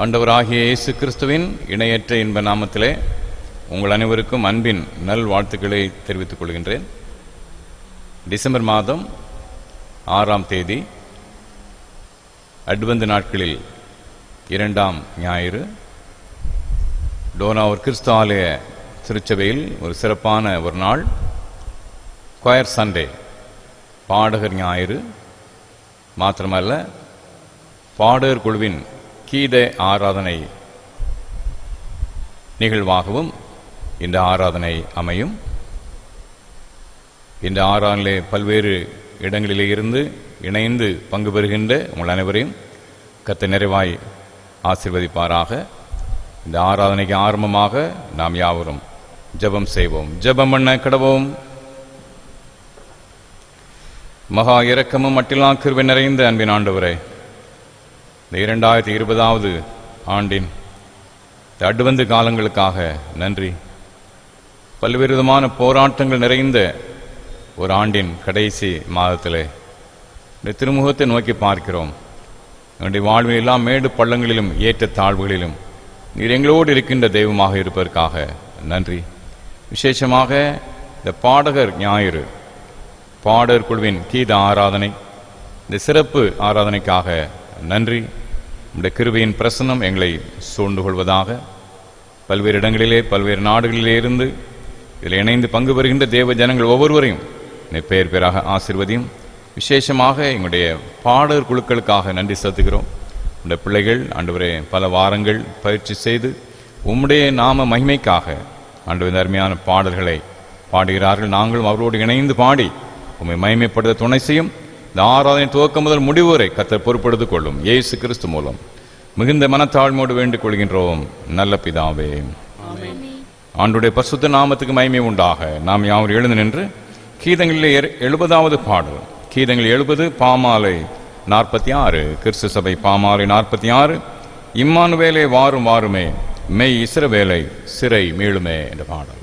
ஆண்டவராகிய இயேசு கிறிஸ்துவின் இணையற்ற இன்ப நாமத்திலே உங்கள் அனைவருக்கும் அன்பின் நல் வாழ்த்துக்களை தெரிவித்துக் கொள்கின்றேன். டிசம்பர் மாதம் 6ஆம் தேதி அட்வென்ட் நாட்களில் 2ஆம் ஞாயிறு டோனாவூர் கிறிஸ்து ஆலய திருச்சபையில் ஒரு சிறப்பான ஒரு நாள், கொயர் சண்டே, பாடகர் ஞாயிறு. மாத்திரமல்ல, பாடகர் குழுவின் கீத ஆராதனை நிகழ்வாகவும் இந்த ஆராதனை அமையும். இந்த ஆராதனையிலே பல்வேறு இடங்களிலே இருந்து இணைந்து பங்கு பெறுகின்ற உங்கள் அனைவரையும் கர்த்தர் நிறைவாய் ஆசீர்வதிப்பாராக. இந்த ஆராதனைக்கு ஆரம்பமாக நாம் யாவரும் ஜெபம் செய்வோம். ஜெபம் பண்ண கடவோம். மகா இரக்கமும் மட்டில்லா கிருபை நிறைந்த அன்பின் ஆண்டவரே, இந்த 2020ஆவது ஆண்டின் அட்வென்ட் காலங்களுக்காக நன்றி. பல்வேறு விதமான போராட்டங்கள் நிறைந்த ஒரு ஆண்டின் கடைசி மாதத்திலே இந்த திருமுகத்தை நோக்கி பார்க்கிறோம். என்னுடைய வாழ்வில் எல்லா மேடு பள்ளங்களிலும் ஏற்ற தாழ்வுகளிலும் நீர் எங்களோடு இருக்கின்ற தெய்வமாக இருப்பதற்காக நன்றி. விசேஷமாக இந்த பாடகர் ஞாயிறு, பாடகர் குழுவின் கீத ஆராதனை, இந்த சிறப்பு ஆராதனைக்காக நன்றி. இந்த கிருபையின் பிரசன்னம் எங்களை சூழ்ந்து கொள்வதாக. பல்வேறு இடங்களிலே பல்வேறு நாடுகளிலே இருந்து இதில் இணைந்து பங்கு பெறுகின்ற தேவ ஜனங்கள் ஒவ்வொருவரையும் பேர் பேராக ஆசீர்வதியும். விசேஷமாக எங்களுடைய பாடகர் குழுக்களுக்காக நன்றி செலுத்துகிறோம். உடைய பிள்ளைகள் ஆண்டவரே பல வாரங்கள் பயிற்சி செய்து உம்முடைய நாம மகிமைக்காக ஆண்டவர் அருமையான பாடல்களை பாடுகிறார்கள். நாங்களும் அவரோடு இணைந்து பாடி உம்மை மகிமைப்படுத்த துணை செய்யும். இந்த ஆராதனை துவக்கம் முதல் முடிவு வரை கர்த்தர் பொறுப்படுத்திக் கொள்ளும். இயேசு கிறிஸ்து மூலம் மிகுந்த மனத்தாழ்மையோடு வேண்டிக் கொள்கின்றோம் நல்ல பிதாவே. ஆண்டுடைய பரிசுத்த நாமத்துக்கு மகிமை உண்டாக. நாம் யாவரும் எழுந்து நின்று கீதங்களிலே 70வது பாடல், கீதங்கள் 70, பாமாலை 46, கிறிஸ்து சபை பாமாலை 46, இம்மானுவேலே வாரும் வாருமே, மெய் இஸ்ரவேலை சிறை மீளுமே என்ற பாடல்.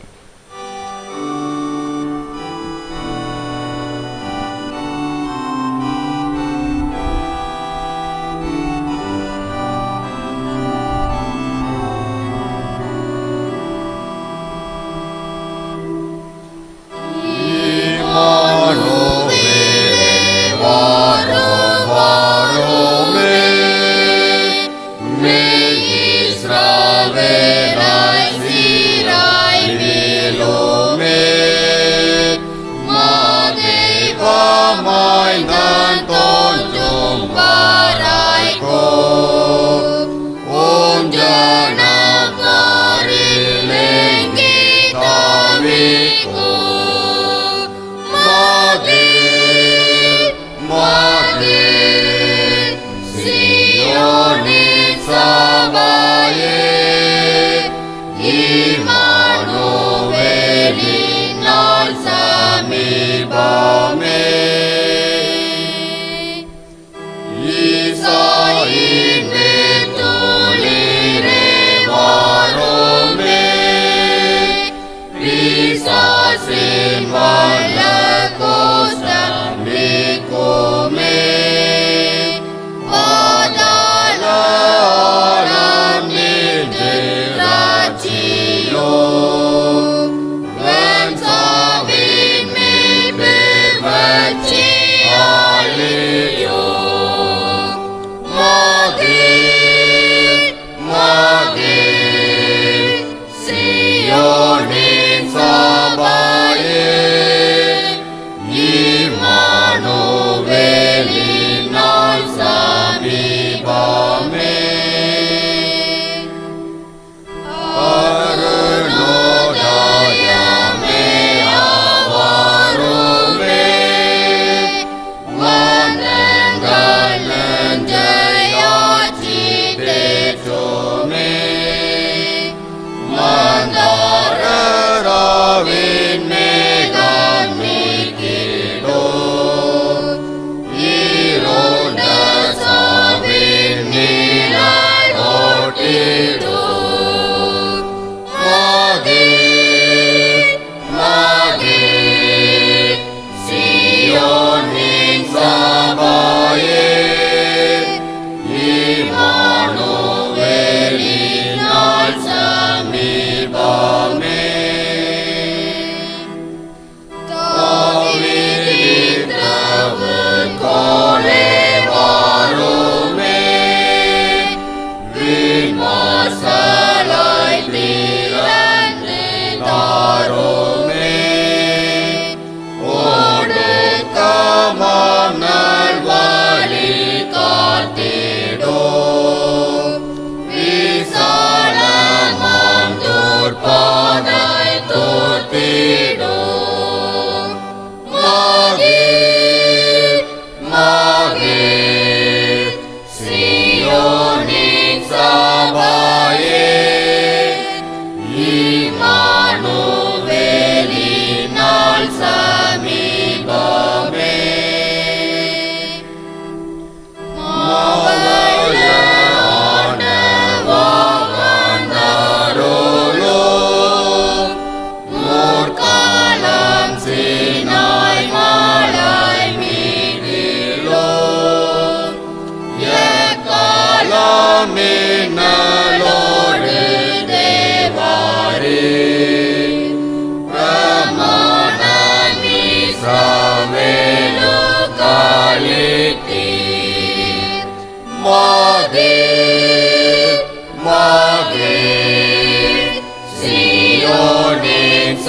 Immanuel.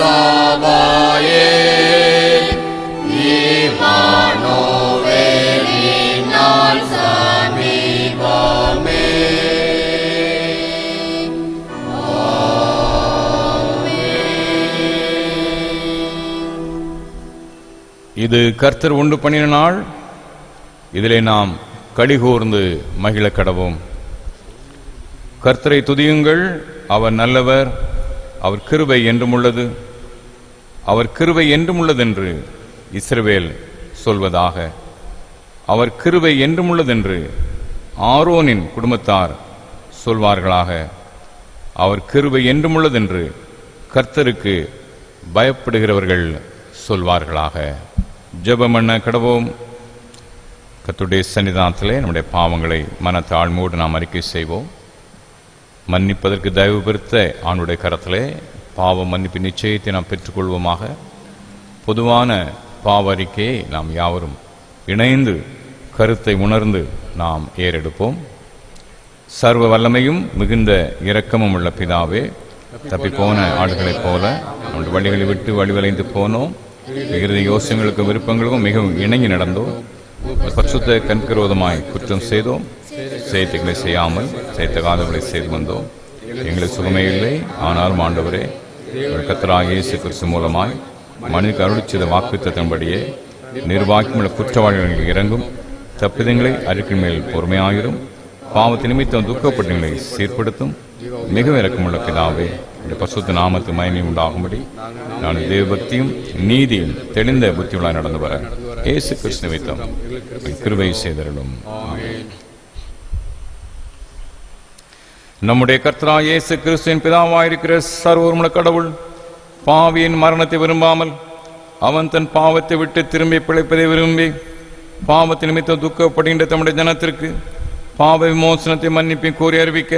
சபாயே இமானுவேலினால் சமீபமே. இது கர்த்தர் உண்டு பண்ணின நாள், இதிலே நாம் கடிகூர்ந்து மகிழ கடவோம். கர்த்தரை துதியுங்கள், அவர் நல்லவர், அவர் கிருபை என்றும் உள்ளது. அவர் கிருபை என்றும் உள்ளதென்று இஸ்ரவேல் சொல்வதாக. அவர் கிருபை என்றும் உள்ளதென்று ஆரோனின் குடும்பத்தார் சொல்வார்களாக. அவர் கிருபை என்றும் உள்ளதென்று கர்த்தருக்கு பயப்படுகிறவர்கள் சொல்வார்களாக. ஜெபம் பண்ண கடவோம். கர்த்தருடைய சன்னிதானத்திலே நம்முடைய பாவங்களை மனத்தாழ்மையோடு நாம் அறிக்கை செய்வோம். மன்னிப்பதற்கு தயவு பெருத்த ஆண்டுடைய கரத்திலே பாவ மன்னிப்பு நிச்சயத்தை நாம் பெற்றுக்கொள்வோமாக. பொதுவான பாவ அறிக்கையை நாம் யாவரும் இணைந்து கருத்தை உணர்ந்து நாம் ஏறெடுப்போம். சர்வ வல்லமையும் மிகுந்த இரக்கமும் உள்ள பிதாவே, தப்பிப்போன ஆடுகளைப் போல நம்முடைய வழிகளை விட்டு வழிவளைந்து போனோம். இறுதி யோசனைகளுக்கும் விருப்பங்களுக்கும் மிகவும் இணங்கி நடந்தோம். பரிசுத்த கண்கிரோதமாய் குற்றம் செய்தோம். செய்திகளை செய்யாமல் செய்தகாதவர்களை செய்து வந்தோம். எங்களுக்கு சுகமே இல்லை. ஆனாலும் ஆண்டவரே, கர்த்தராகிய இயேசு கிறிஸ்து மூலமாய் மனிதனுக்கு அருளிச் செய்த வாக்குத்தத்தின்படியே நிர்வாகியுள்ள குற்றவாளிகளுக்கு இறங்கும், தப்பிதங்களை அறிக்கை மேல் பொறுமையாயிரும், பாவத்தை நிமித்தம் துக்கப்பட்டங்களை சீர்படுத்தும் மிகவும் இரக்கமுள்ள பிதாவே, இந்த பரிசுத்த நாமத்து மகிமை உண்டாகும்படி நான் தேவபக்தியும் நீதியும் தெளிந்த புத்தியுள்ளாய் நடந்து வர இயேசு கிறிஸ்து நிமித்தம் கிருபை செய்தருளும். நம்முடைய கர்த்தராகிய இயேசு கிறிஸ்துவின் பிதாவாயிருக்கிற சர்வமுள்ள கடவுள் பாவியின் மரணத்தை விரும்பாமல் அவன் தன் பாவத்தை விட்டு திரும்பி பிழைப்பதை விரும்பி பாவத்தை நிமித்தம் துக்கப்படுகின்ற தம்முடைய ஜனத்திற்கு பாவ விமோசனத்தை மன்னிப்பை கோரி அறிவிக்க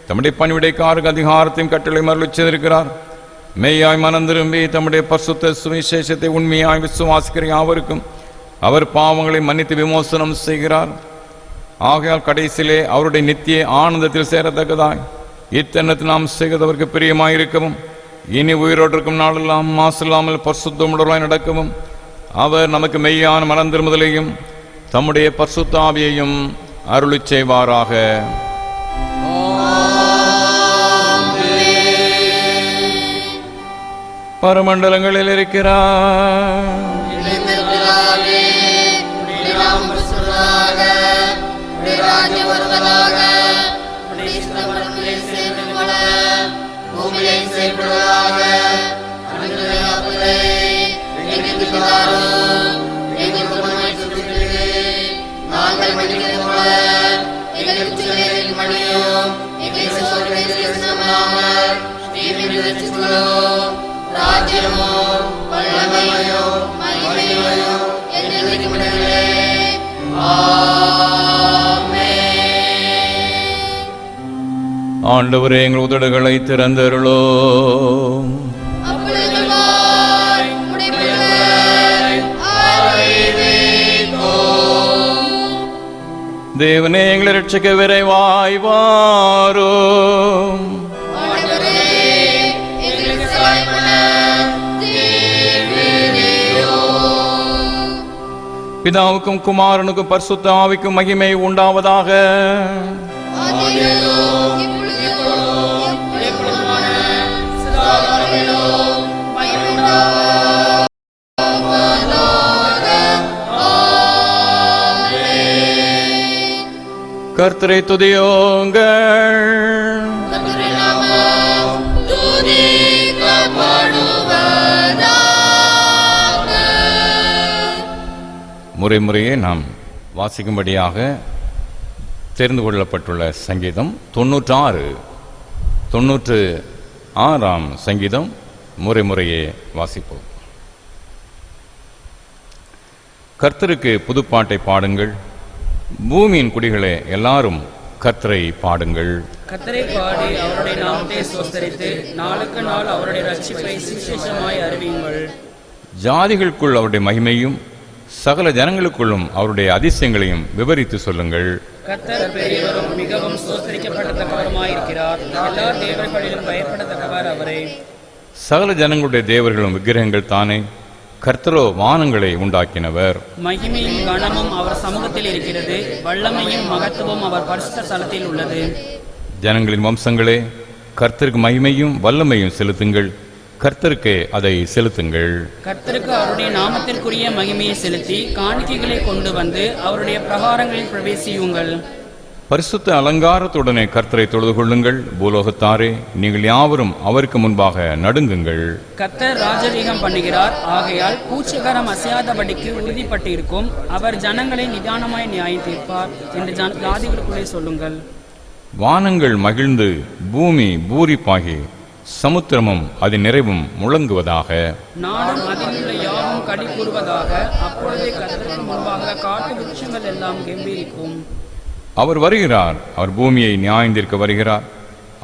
தம்முடைய பணிவிடைக்காரருக்கு அதிகாரத்தையும் கட்டளை மருளச் செய்திருக்கிறார். மெய்யாய் மனம் திரும்பி தம்முடைய பரிசுத்த சுவிசேஷத்தை உண்மையாய் விசுவாசிக்கிற யாவருக்கும் அவர் பாவங்களை மன்னித்து விமோசனம் செய்கிறார். ஆகையால் கடைசியிலே அவருடைய நித்திய ஆனந்தத்தில் சேரத்தக்கதாய் இத்தன்னத்தில் நாம் செய்வதற்கு பிரியமாயிருக்கவும் இனி உயிரோடு இருக்கும் நாளெல்லாம் மாசில்லாமல் பரிசுத்தமுள்ளவராய் நடக்கவும் அவர் நமக்கு மெய்யான மனம் திரும்புதலையும் தம்முடைய பரிசுத்த ஆவியையும் அருளிச் செய்வாராக. பரமண்டலங்களில் இருக்கிறார் ஆண்டவரே, எங்கள் உதடுகளை திறந்தருளோம். தேவனே, எங்களை ரட்சிக்க விரைவாய் வாரும். பிதாவுக்கும் குமாரனுக்கும் பரிசுத்த ஆவிக்கும் மகிமை உண்டாவதாக. கர்த்தரை துதியுங்கள். முறைமுறையே நாம் வாசிக்கும்படியாக தெரிந்து கொள்ளப்பட்டுள்ள சங்கீதம் 96 சங்கீதம் முறைமுறையே வாசிப்போம். கர்த்தருக்கு புதுப்பாட்டை பாடுங்கள், பூமியின் குடிகளே எல்லாரும் கர்த்தரை பாடுங்கள். கர்த்தரை பாடி அவருடைய நாமத்தை ஸ்தோத்திரித்து நாளுக்கு நாள் அவருடைய ரட்சிப்பை சுவிசேஷமாய் அறிவியுங்கள். ஜாதிகளுக்குள் அவருடைய மகிமையும் சகல ஜனங்களுக்குள்ளும் அவருடைய அதிசயங்களையும் விவரித்து சொல்லுங்கள். கர்த்தர் பெரியவரும் மிகவும் ஸ்தோத்திரிக்கப்படத்தக்கவருமாயிருக்கிறார். எல்லா தேவர்களிலும் பயப்படத்தக்கவர் அவரே. சகல ஜனங்களுடைய தேவர்களும் விக்கிரகங்கள் தானே, கர்த்தரோ வானங்களை உண்டாக்கினவர். மகிமையும் கனமும் அவர் சமூகத்தில் இருக்கிறது, வல்லமையும் மகத்துவம் அவர் பரிசுத்த ஸ்தலத்தில் உள்ளது. ஜனங்களின் வம்சங்களே, கர்த்தருக்கு மகிமையும் வல்லமையும் செலுத்துங்கள், கர்த்தருக்கே அதை செலுத்துங்கள். கர்த்தருக்கு அவருடைய நாமத்திற்குரிய மகிமையை செலுத்தி காணிக்கைகளை கொண்டு வந்து அவருடைய பிரகாரங்களில் பிரவேசியுங்கள். பரிசுத்த அலங்காரத்துடனே கர்த்தரை தொழுது கொள்ளுங்கள். பூலோகத்தாரே, நீங்கள் யாவரும் அவருக்கு முன்பாக நடுங்குங்கள். கர்த்தர் ராஜரீகம் பண்ணுகிறார், ஆகையால் பூச்சகரம் அசையாதபடிக்கு உறுதிப்பட்டு இருக்கும். அவர் ஜனங்களை நிதானமாய் நியாயம் தீர்ப்பார் என்று ஜாதிகளுக்குள்ளே சொல்லுங்கள். வானங்கள் மகிழ்ந்து பூமி பூரிப்பாகி சமுத்திரமும் அதன் நிறைவும் முழங்குவதாக. நாடும் அதிலுள்ள யாவும் கடி கூறுவதாக. அப்பொழுதே கர்த்தருக்கு முன்பாக காட்டு விருட்சங்கள் எல்லாம் கெம்பீரிக்கும். அவர் வருகிறார், அவர் பூமியை நியாயந்தீர்க்க வருகிறார்.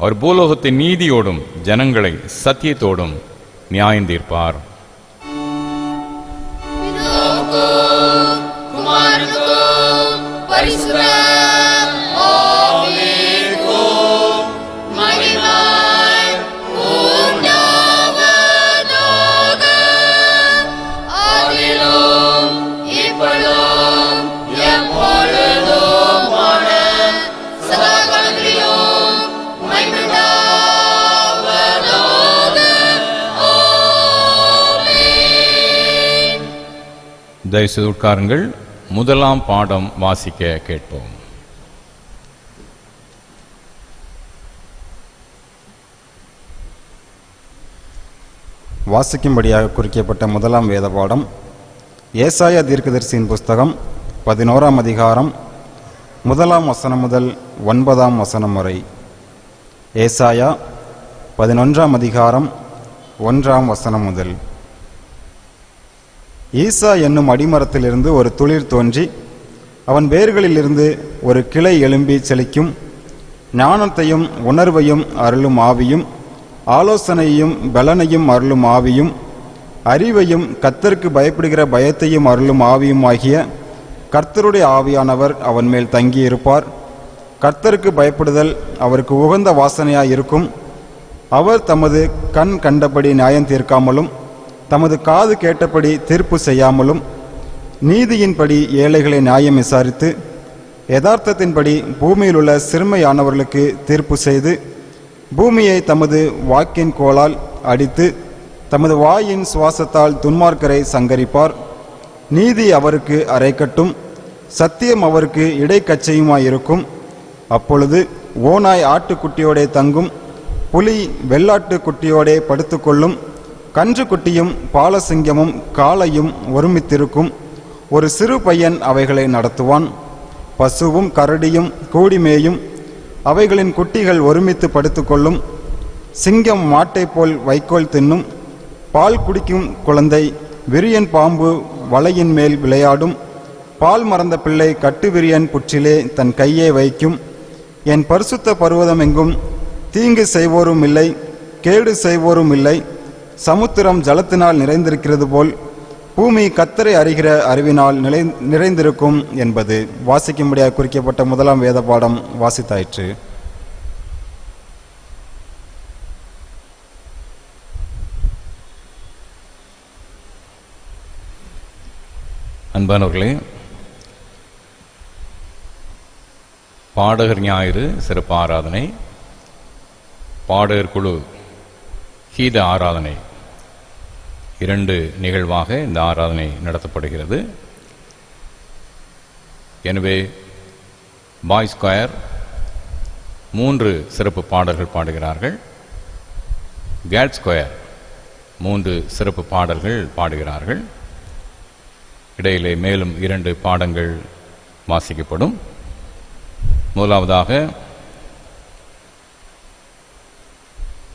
அவர் பூலோகத்தை நீதியோடும் ஜனங்களை சத்தியத்தோடும் நியாயந்தீர்ப்பார். தயவுசெய்து உட்காருங்கள். முதலாம் பாடம் வாசிக்க கேட்போம். வாசிக்கும்படியாக குறிக்கப்பட்ட முதலாம் வேத பாடம் ஏசாயா தீர்க்கதரிசியின் புஸ்தகம் 11ஆம் அதிகாரம் 1ஆம் வசனம் முதல் 9ஆம் வசனம் வரை. ஏசாயா 11ஆம் அதிகாரம் 1ஆம் வசனம் முதல். ஈசா என்னும் அடிமரத்திலிருந்து ஒரு துளிர் தோன்றி அவன் வேர்களிலிருந்து ஒரு கிளை எழும்பி செழிக்கும். ஞானத்தையும் உணர்வையும் அருளும் ஆவியும், ஆலோசனையையும் பலனையும் அருளும் ஆவியும், அறிவையும் கர்த்தருக்கு பயப்படுகிற பயத்தையும் அருளும் ஆவியும் ஆகிய கர்த்தருடைய ஆவியானவர் அவன் மேல் தங்கியிருப்பார். கர்த்தருக்கு பயப்படுதல் அவருக்கு உகந்த வாசனையாயிருக்கும். அவர் தமது கண் கண்டபடி நியாயம் தீர்க்காமலும் தமது காது கேட்டபடி தீர்ப்பு செய்யாமலும் நீதியின்படி ஏழைகளை நியாயம் விசாரித்து யதார்த்தத்தின்படி பூமியில் உள்ள சிறுமையானவர்களுக்கு தீர்ப்பு செய்து பூமியை தமது வாக்கின் கோலால் அடித்து தமது வாயின் சுவாசத்தால் துன்மார்க்கரை சங்கரிப்பார். நீதி அவருக்கு அரைக்கட்டும், சத்தியம் அவருக்கு இடைக்கச்சையுமாயிருக்கும். அப்பொழுது ஓநாய் ஆட்டுக்குட்டியோடே தங்கும், புலி வெள்ளாட்டு குட்டியோடே படுத்துக்கொள்ளும். கன்று குட்டியும் பாலசிங்கமும் காளையும் ஒருமித்திருக்கும். ஒரு சிறு பையன் அவைகளை நடத்துவான். பசுவும் கரடியும் கூடிமேயும், அவைகளின் குட்டிகள் ஒருமித்து படுத்துக்கொள்ளும். சிங்கம் மாட்டை போல் வைக்கோல் தின்னும். பால் குடிக்கும் குழந்தை விரியன் பாம்பு வலையின் மேல் விளையாடும். பால் மறந்த பிள்ளை கட்டுவிரியன் புற்றிலே தன் கையை வைக்கும். என் பரிசுத்த பர்வதம் எங்கும் தீங்கு செய்வோரும் இல்லை, கேடு செய்வோரும் இல்லை. சமுத்திரம் ஜலத்தினால் நிறைந்திருக்கிறது போல் பூமி கர்த்தரை அறிகிற அறிவினால் நிறைந்திருக்கும் என்பது. வாசிக்கும்படியாக குறிக்கப்பட்ட முதலாம் வேத பாடம் வாசித்தாயிற்று. அன்பானவர்களே, பாடகர் ஞாயிறு சிறப்பு ஆராதனை, பாடகர் குழு கீத ஆராதனை, 2 நிகழ்வாக இந்த ஆராதனை நடத்தப்படுகிறது. எனவே பாய் ஸ்கொயர் 3 சிறப்பு பாடல்கள் பாடுகிறார்கள். கேட் ஸ்கொயர் 3 சிறப்பு பாடல்கள் பாடுகிறார்கள். இடையிலே மேலும் 2 பாடங்கள் வாசிக்கப்படும். முதலாவதாக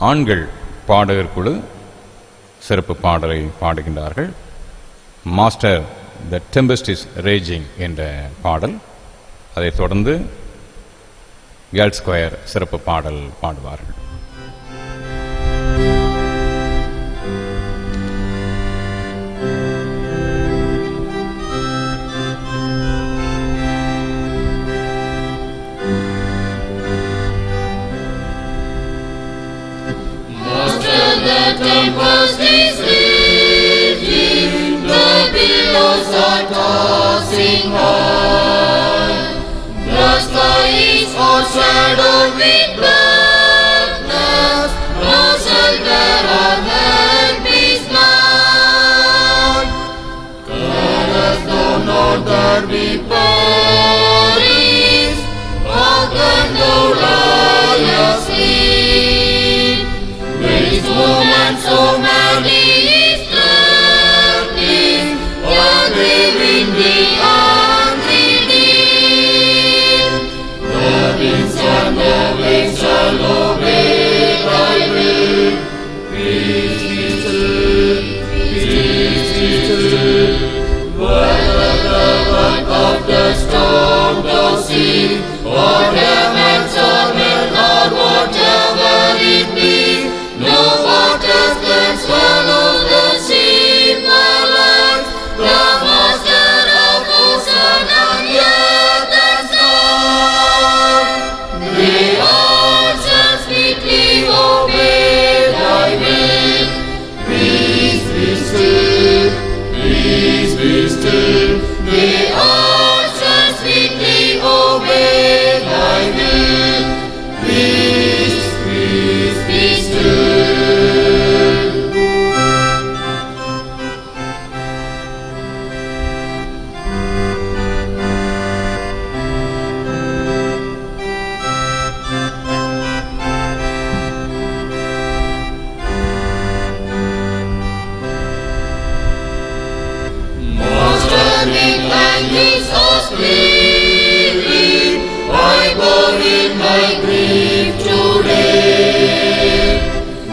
ஆண்கள் பாடகர் குழு சிறப்பு பாடலை பாடுகின்றார்கள். Master the tempest is raging என்ற பாடல். அதைத் தொடர்ந்து கேர்ள் ஸ்கொயர் சிறப்பு பாடல் பாடுவார்கள். The tempest is raging, the billows are tossing high. The sky is overshadowed with blackness, no shelter or help is nigh. Careless though not that we perish, walk though lie asleep. Which woman so madly is threatening, while grieving the unredeemed? The winds and the waves shall obey thy will. Peace be still, peace be still. Whether the work of the storm thou see, or heavens or men, or whatever it be, no waters can swallow the sheep alive. The Master of ocean and earth and sky, they all shall sweetly obey thy will. Peace be still, peace be still. They all shall sweetly obey thy will. Peace, peace be still. Master, with anguish of spirit, I bore in my grief today.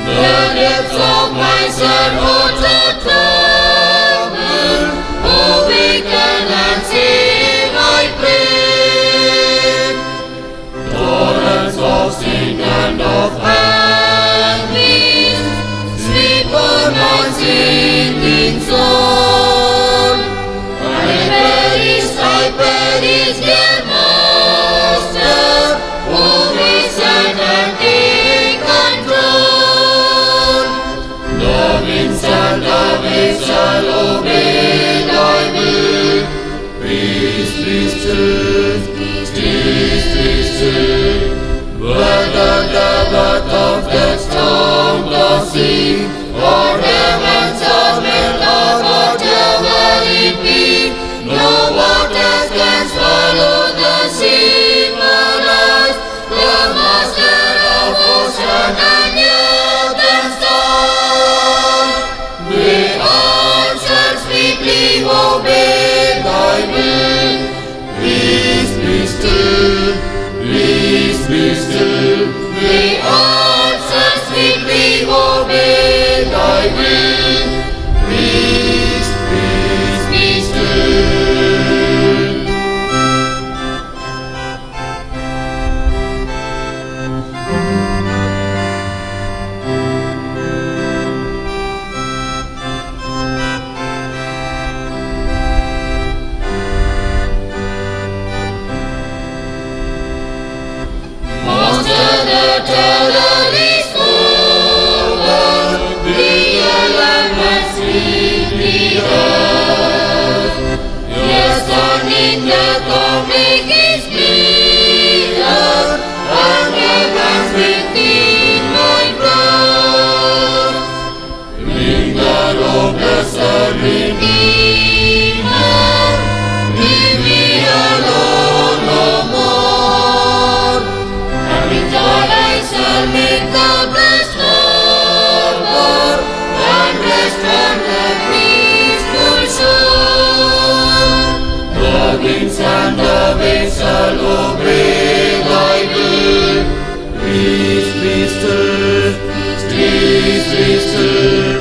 The depths of my sad heart are troubled. Awaken and save, I pray. Torrents of sin and of anguish sweep on my sinking soul. I perish, dear Master, who listen and take control. The winds and the waves shall obey thy will. Peace be still, peace be still. Whether the birth of the storm thou see, or heavens or men, or whatever it be, no waters can swallow the sheep alive. The Master of ocean and earth and sky, they all shall sweetly obey thy will. Peace be still, peace be still. They all shall sweetly obey thy will. Peace, peace be still. Master, the terror is over, the elements sweep the earth. Your Son in the comic is clear, and heavens within my breath. Bring the robe, blessed Redeemer, leave me alone no more. And with joy I shall make the blessed harbor, and rest on the peaceful shore. The winds and the waves shall obey thy will. Peace be still, peace be still.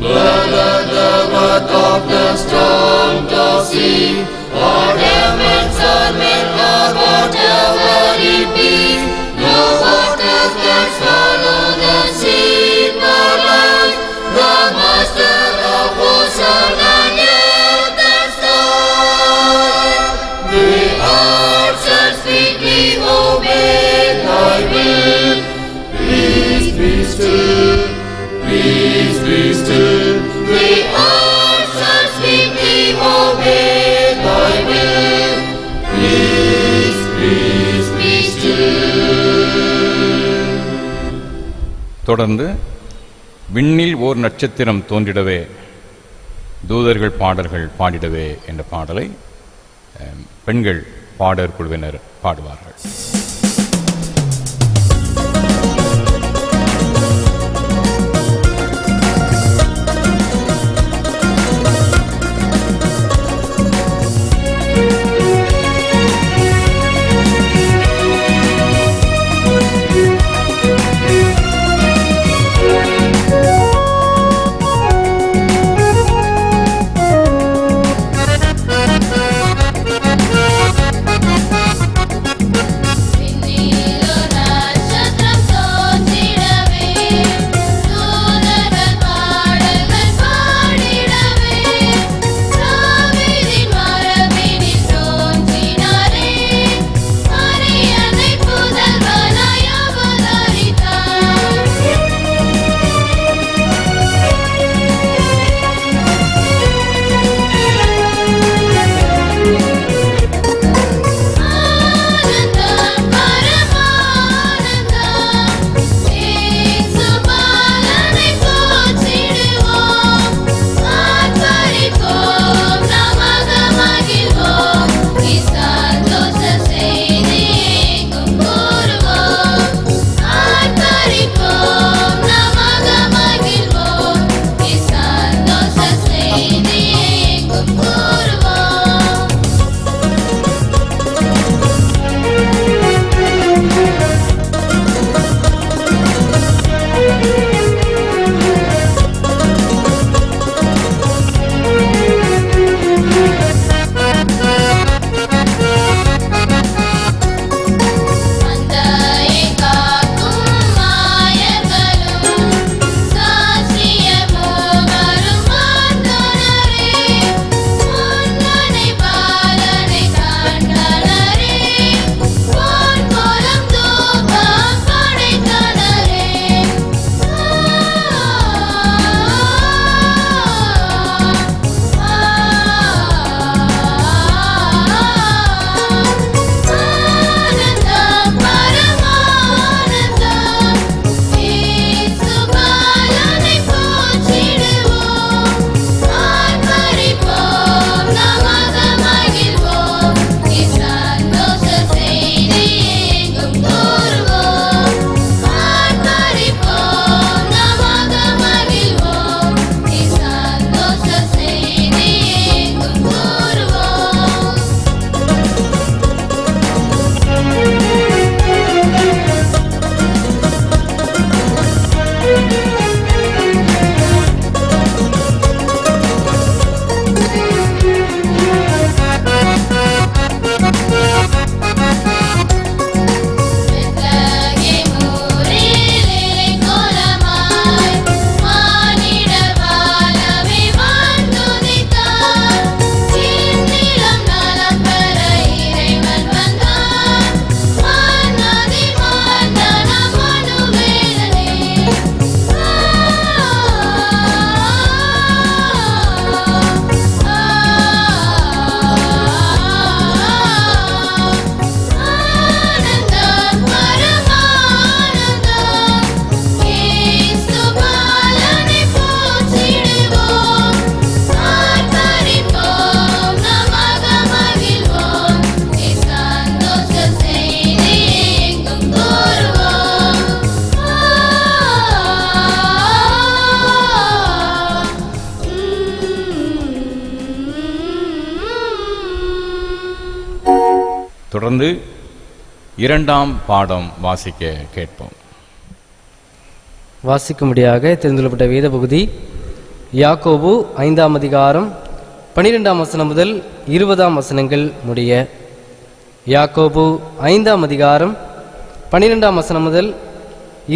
Whether the birth of the storm thou see, or heavens or men, or whatever it be, no waters can swallow the sheep alive. The Master of ocean and earth and sky, they all shall sweetly obey thy will. Peace be still, peace தொடர்ந்து விண்ணில் ஓர் நட்சத்திரம் தோன்றிடவே தூதர்கள் பாடல்கள் பாடிடவே என்ற பாடலை பெண்கள் பாடற் குழுவினர் பாடுவார்கள். தொடர்ந்து இரண்டாம் பாடம் வாசிக்க கேட்போம். வாசிக்கும்படியாக தெரிந்துகொள்ளப்பட்ட வேத பகுதி யாக்கோபு 5ஆம் அதிகாரம் 12ஆம் வசனம் முதல் 20ஆம் வசனங்கள் முடிய. யாக்கோபு 5ஆம் அதிகாரம் 12ஆம் வசனம் முதல்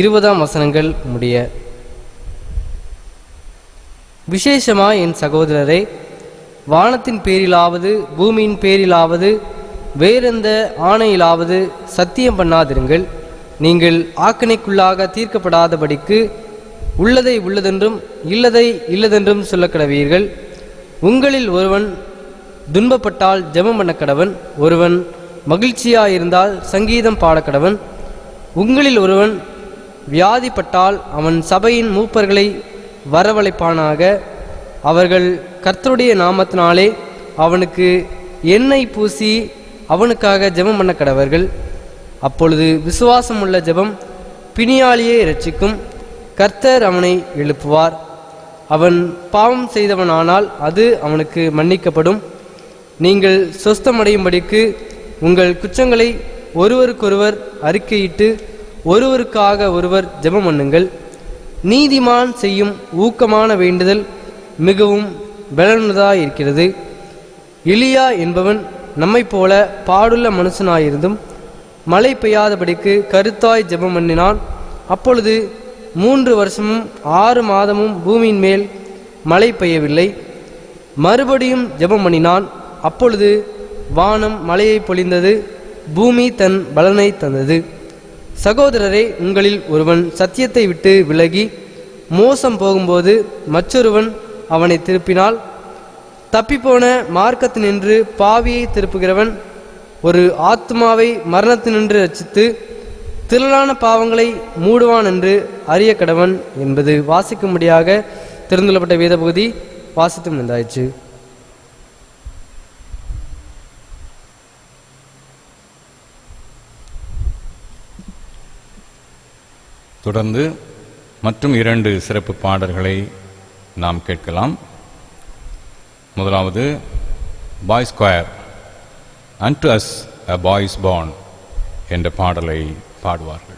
20ஆம் வசனங்கள் முடிய. விசேஷமாய் என் சகோதரரை, வானத்தின் பேரிலாவது பூமியின் பேரிலாவது வேறெந்த ஆணையிலாவது சத்தியம் பண்ணாதிருங்கள். நீங்கள் ஆக்கினைக்குள்ளாக தீர்க்கப்படாதபடிக்கு உள்ளதை உள்ளதென்றும் இல்லதை இல்லதென்றும் சொல்ல கடவீர்கள். உங்களில் ஒருவன் துன்பப்பட்டால் ஜெபம் பண்ண கடவன், ஒருவன் மகிழ்ச்சியாயிருந்தால் சங்கீதம் பாட கடவன். உங்களில் ஒருவன் வியாதிப்பட்டால் அவன் சபையின் மூப்பர்களை வரவழைப்பானாக. அவர்கள் கர்த்தருடைய நாமத்தினாலே அவனுக்கு எண்ணெய் பூசி அவனுக்காக ஜெபம் பண்ண கடவர்கள். அப்பொழுது விசுவாசமுள்ள ஜெபம் பிணியாளியை இரட்சிக்கும். கர்த்தர் அவனை எழுப்புவார். அவன் பாவம் செய்தவனானால் அது அவனுக்கு மன்னிக்கப்படும். நீங்கள் சொஸ்தமடையும்படிக்கு உங்கள் குற்றங்களை ஒருவருக்கொருவர் அறிக்கையிட்டு ஒருவருக்காக ஒருவர் ஜெபம் பண்ணுங்கள். நீதிமான் செய்யும் ஊக்கமான வேண்டுதல் மிகவும் பலனுள்ளதாயிருக்கிறது. எலியா என்பவன் நம்மை போல பாடுள்ள மனுஷனாயிருந்தும் மழை பெய்யாதபடிக்கு கருத்தாய் ஜெபம் பண்ணினான். அப்பொழுது 3 வருஷமும் 6 மாதமும் பூமியின் மேல் மழை பெய்யவில்லை. மறுபடியும் ஜெபம் பண்ணினான். அப்பொழுது வானம் மழையை பொழிந்தது, பூமி தன் பலனை தந்தது. சகோதரரே, உங்களில் ஒருவன் சத்தியத்தை விட்டு விலகி மோசம் போகும்போது மற்றொருவன் அவனை திருப்பினால், தப்பிப்போன மார்க்கத்தினின்று பாவியை திருப்புகிறவன் ஒரு ஆத்மாவை மரணத்தினின்று ரட்சித்து திரளான பாவங்களை மூடுவான் என்று அறிய கடவன் என்பது வாசிக்கும்படியாக தெரிந்துள்ளப்பட்ட வேத பகுதி வாசித்து முடிந்தாயிற்று. தொடர்ந்து மற்றும் 2 சிறப்பு பாடல்களை நாம் கேட்கலாம். முதலாவது boy choir unto us a boys born என்ற பாடலை பாடுவார்கள்.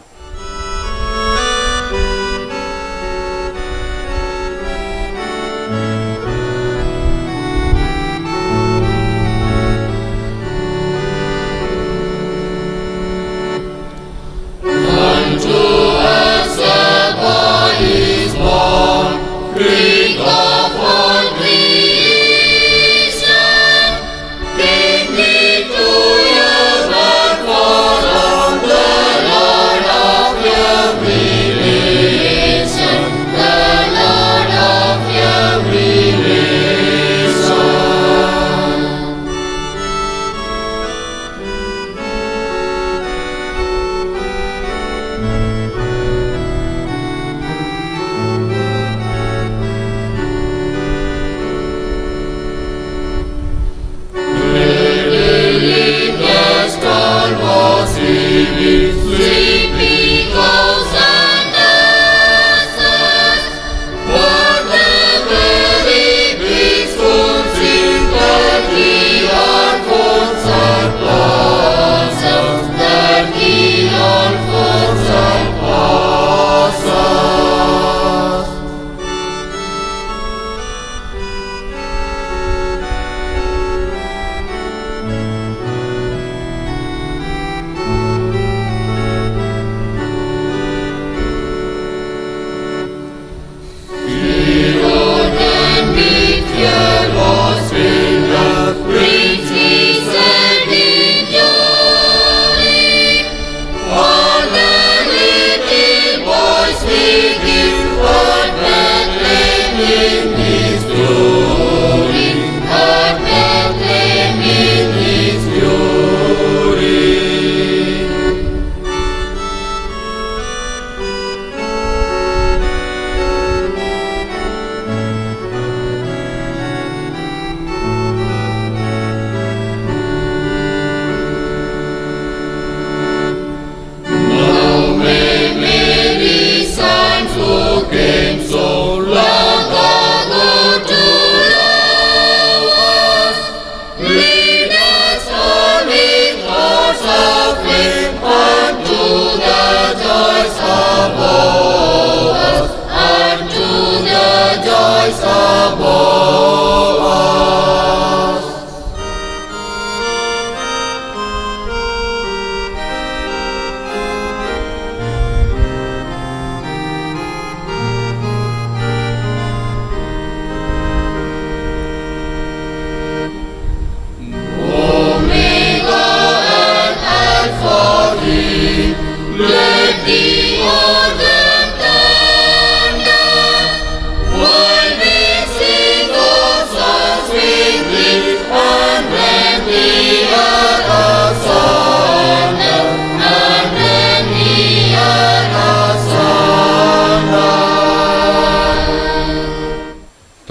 Sing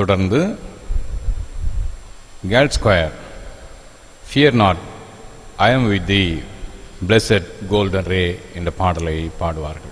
தொடர்ந்து girl choir fear not I am with the blessed golden ray என்ற பாடலை பாடுவார்கள்.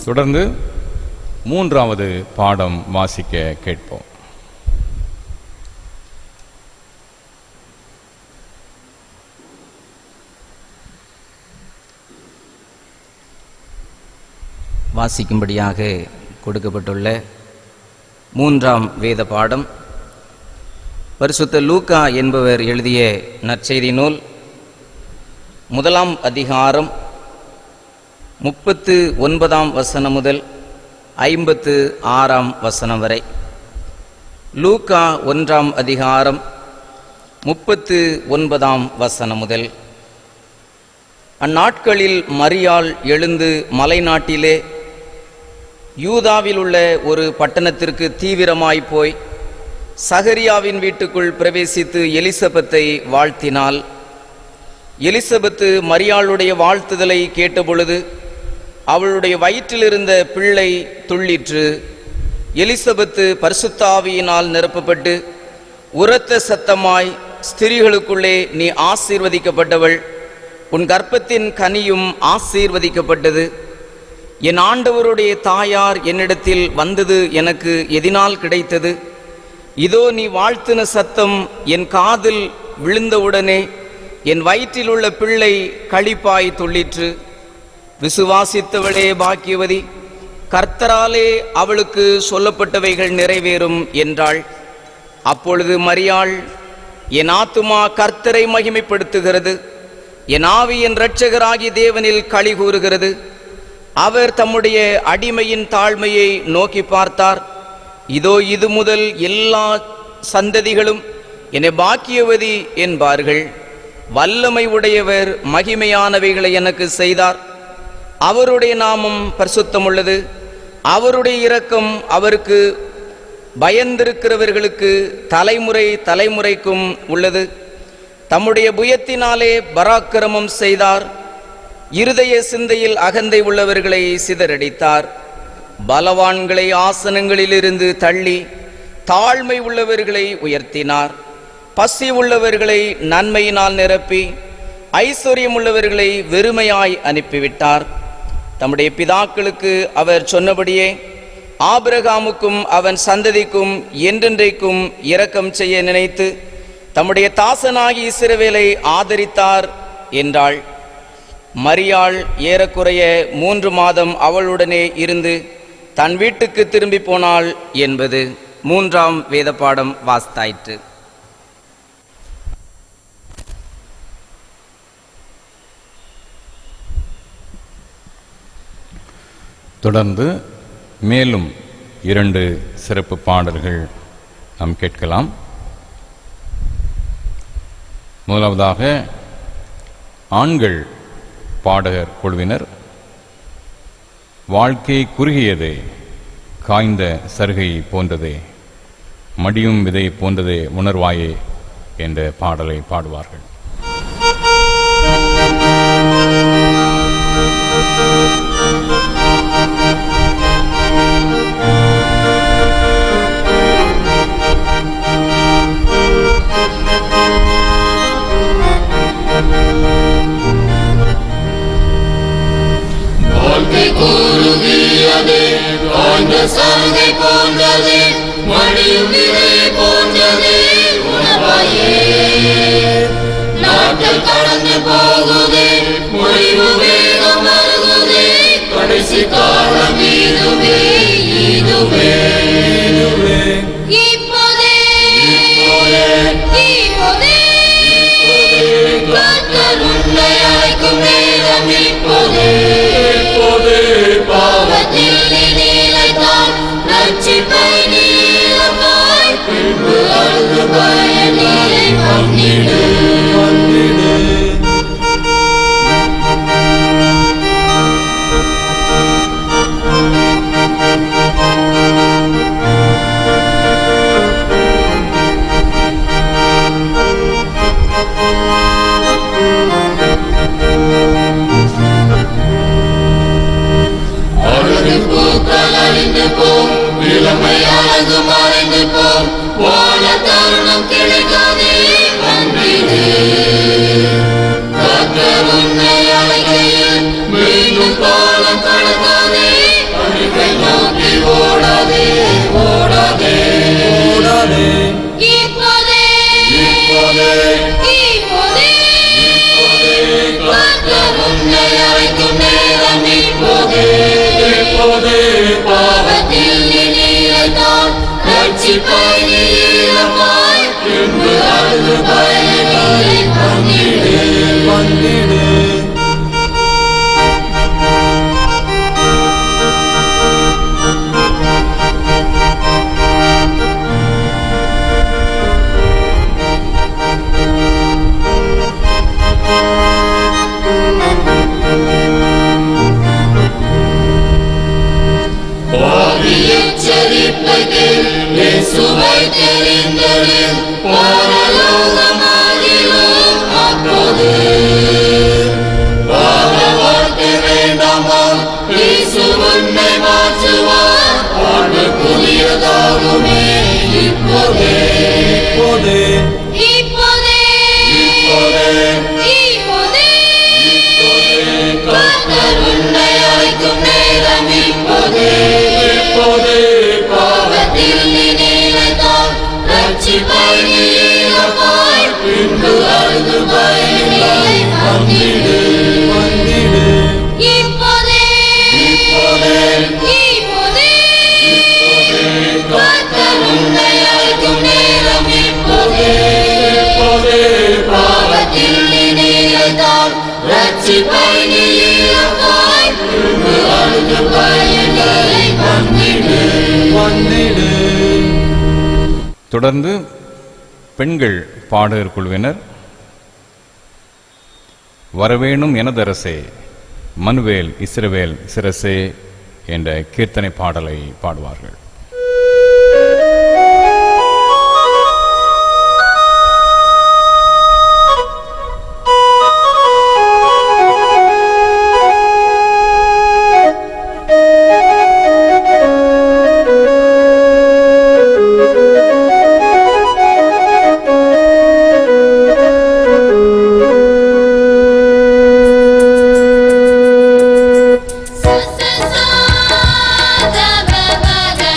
தொடர்ந்து மூன்றாவது பாடம் வாசிக்க கேட்போம். வாசிக்கும்படியாக கொடுக்கப்பட்டுள்ள மூன்றாம் வேத பாடம் பரிசுத்த லூக்கா என்பவர் எழுதிய நற்செய்தி நூல் 1ஆம் அதிகாரம் 39ஆம் வசனம் முதல் 56ஆம் வசனம் வரை. லூக்கா 1ஆம் அதிகாரம் 39ஆம் வசனம் முதல். அந்நாட்களில் மரியாள் எழுந்து மலைநாட்டிலே யூதாவில் உள்ள ஒரு பட்டணத்திற்கு தீவிரமாய் போய் சகரியாவின் வீட்டுக்குள் பிரவேசித்து எலிசபெத்தை வாழ்த்தினாள். எலிசபெத்து மரியாளுடைய வாழ்த்துதலை கேட்டபொழுது அவளுடைய வயிற்றிலிருந்த பிள்ளை துள்ளிற்று. எலிசபெத்து பரிசுத்தாவியினால் நிரப்பப்பட்டு உரத்த சத்தமாய், ஸ்திரீகளுக்குள்ளே நீ ஆசீர்வதிக்கப்பட்டவள், உன் கர்ப்பத்தின் கனியும் ஆசீர்வதிக்கப்பட்டது. என் ஆண்டவருடைய தாயார் என்னிடத்தில் வந்தது எனக்கு எதினால் கிடைத்தது? இதோ நீ வாழ்த்தின சத்தம் என் காதில் விழுந்தவுடனே என் வயிற்றில் உள்ள பிள்ளை களிப்பாய் துள்ளிற்று. விசுவாசித்தவளே பாக்கியவதி, கர்த்தராலே அவளுக்கு சொல்லப்பட்டவைகள் நிறைவேறும் என்றாள். அப்பொழுது மரியாள், என் ஆத்துமா கர்த்தரை மகிமைப்படுத்துகிறது, என் ஆவி என் இரட்சகராகிய தேவனில் களி கூறுகிறது. அவர் தம்முடைய அடிமையின் தாழ்மையை நோக்கி பார்த்தார். இதோ இது முதல் எல்லா சந்ததிகளும் என்னை பாக்கியவதி என்பார்கள். வல்லமை உடையவர் மகிமையானவைகளை எனக்கு செய்தார். அவருடைய நாமம் பரிசுத்தமுள்ளது. அவருடைய இரக்கம் அவருக்கு பயந்திருக்கிறவர்களுக்கு தலைமுறை தலைமுறைக்கும் உள்ளது. தம்முடைய புயத்தினாலே பராக்கிரமம் செய்தார். இருதய சிந்தையில் அகந்தை உள்ளவர்களை சிதறடித்தார். பலவான்களை ஆசனங்களிலிருந்து தள்ளி தாழ்மை உள்ளவர்களை உயர்த்தினார். பசி உள்ளவர்களை நன்மையினால் நிரப்பி ஐஸ்வர்யம் உள்ளவர்களை வெறுமையாய் அனுப்பிவிட்டார். தம்முடைய பிதாக்களுக்கு அவர் சொன்னபடியே ஆபிரகாமுக்கும் அவன் சந்ததிக்கும் என்றென்றைக்கும் இரக்கம் செய்ய நினைத்து தம்முடைய தாசனாகி இஸ்ரவேலை ஆதரித்தார் என்றாள். மரியாள் ஏறக்குறைய 3 மாதம் அவளுடனே இருந்து தன் வீட்டுக்கு திரும்பி போனாள் என்பது 3ஆம் வேத பாடம் வாஸ்தாயிற்று. தொடர்ந்து மேலும் 2 சிறப்பு பாடல்கள் நாம் கேட்கலாம். முதலாவதாக ஆண்கள் பாடகர் குழுவினர் வாழ்க்கை குறுகியதே, காய்ந்த சருகை போன்றதே, மடியும் விதை போன்றதே உணர்வாயே என்ற பாடலை பாடுவார்கள். சருகை போன்றதே, மடியும் விதை போன்றதே உணர்வாயே. நாட்கள் கடந்து போகுதே, முடிவு வேகம் வருகுதே, கடைசி காலம் இதுவே இதுவே. இப்போதே கர்த்தர் உன்னை அழைக்கும் நேரம். இப்போதே பாவத்தில் ரட்சிப்பை நீளமாய் பின்பு அழுது பயனிலை பண்ணிடு. இப்போது பாவத்தில் நீரைத்தான் ரட்சிப்பாய் நீளமாய் பின்பு அழுது பயனில்லை வந்திடு இயேசுவை தெரிந்தது பரலோகமாகிலும் அப்போது பாவவாழ்க்கை வேண்டாமா இயேசு உன்னை மாற்றுவார் வாழ்வு புதியதாகுமே இப்போதே இப்போதே இப்போதே இப்போதே கர்த்தர் உன்னை அழைக்கும் நேரம் இப்போதே இப்போதே பாவத்தில் நினைத்தால் ரட்சிப்பாய் நீளமாய் பின்பு அழுது பயனில்லை வந்திடு வந்திடு இப்போதே இப்போதே இப்போதே கர்த்தர் உன்னை அழைக்கும் நேரம் இப்போதே இப்போதே பாவத்தில் நினைத்தால் ரட்சிப்பாய் நீளமாய் பின்பு அழுது பயனில்லை வந்திடு வந்திடு. தொடர்ந்து பெண்கள் பாடகர் குழுவினர் வரவேணும் எனதரசே மனுவேல் இஸ்ரவேல் சிரசே என்ற கீர்த்தனை பாடலை பாடுவார்கள். sa sa sa da ba ba da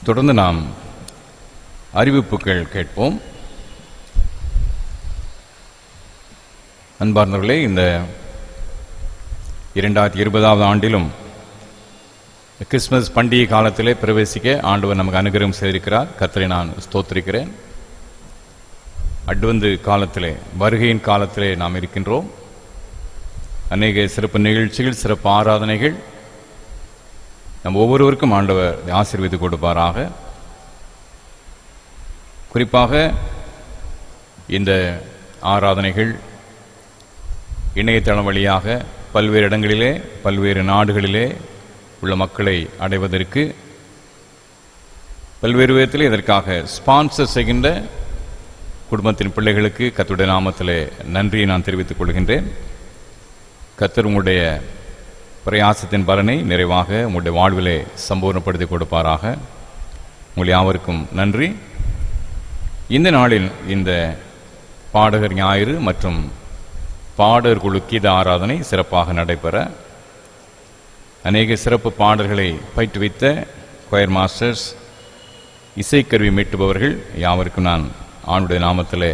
தொடர்ந்து நாம் அறிவிப்புகள் கேட்போம். அன்பார்ந்தவர்களே, இந்த 2020 ஆண்டிலும் கிறிஸ்துமஸ் பண்டிகை காலத்திலே பிரவேசிக்க ஆண்டவர் நமக்கு அனுகிரகம் செய்திருக்கிறார். கர்த்தரை நான் ஸ்தோத்திரிக்கிறேன். அட்வந்து காலத்திலே, வருகையின் காலத்திலே நாம் இருக்கின்றோம். அநேக சிறப்பு நிகழ்ச்சிகள், சிறப்பு ஆராதனைகள் நம் ஒவ்வொருவருக்கும் ஆண்டவர் ஆசீர்வதித்து கொடுப்பாராக. குறிப்பாக இந்த ஆராதனைகள் இணையதளம் வழியாக பல்வேறு இடங்களிலே, பல்வேறு நாடுகளிலே உள்ள மக்களை அடைவதற்கு பல்வேறு விதத்தில் இதற்காக ஸ்பான்சர் செய்கின்ற குடும்பத்தின் பிள்ளைகளுக்கு கர்த்தருடைய நாமத்திலே நன்றியை நான் தெரிவித்துக் கொள்கின்றேன். கர்த்தர் உங்களுடைய பிரயாசத்தின் பலனை நிறைவாக உங்களுடைய வாழ்விலே சம்பூர்ணப்படுத்தி கொடுப்பாராக. உங்கள் யாவருக்கும் நன்றி. இந்த நாளில் இந்த பாடகர் ஞாயிறு மற்றும் பாடகர் குழு கீத ஆராதனை சிறப்பாக நடைபெற அநேக சிறப்பு பாடல்களை பயிற்றுவித்த கொயர் மாஸ்டர்ஸ், இசைக்கருவி மீட்டுபவர்கள் யாவருக்கும் நான் ஆண்டுடைய நாமத்திலே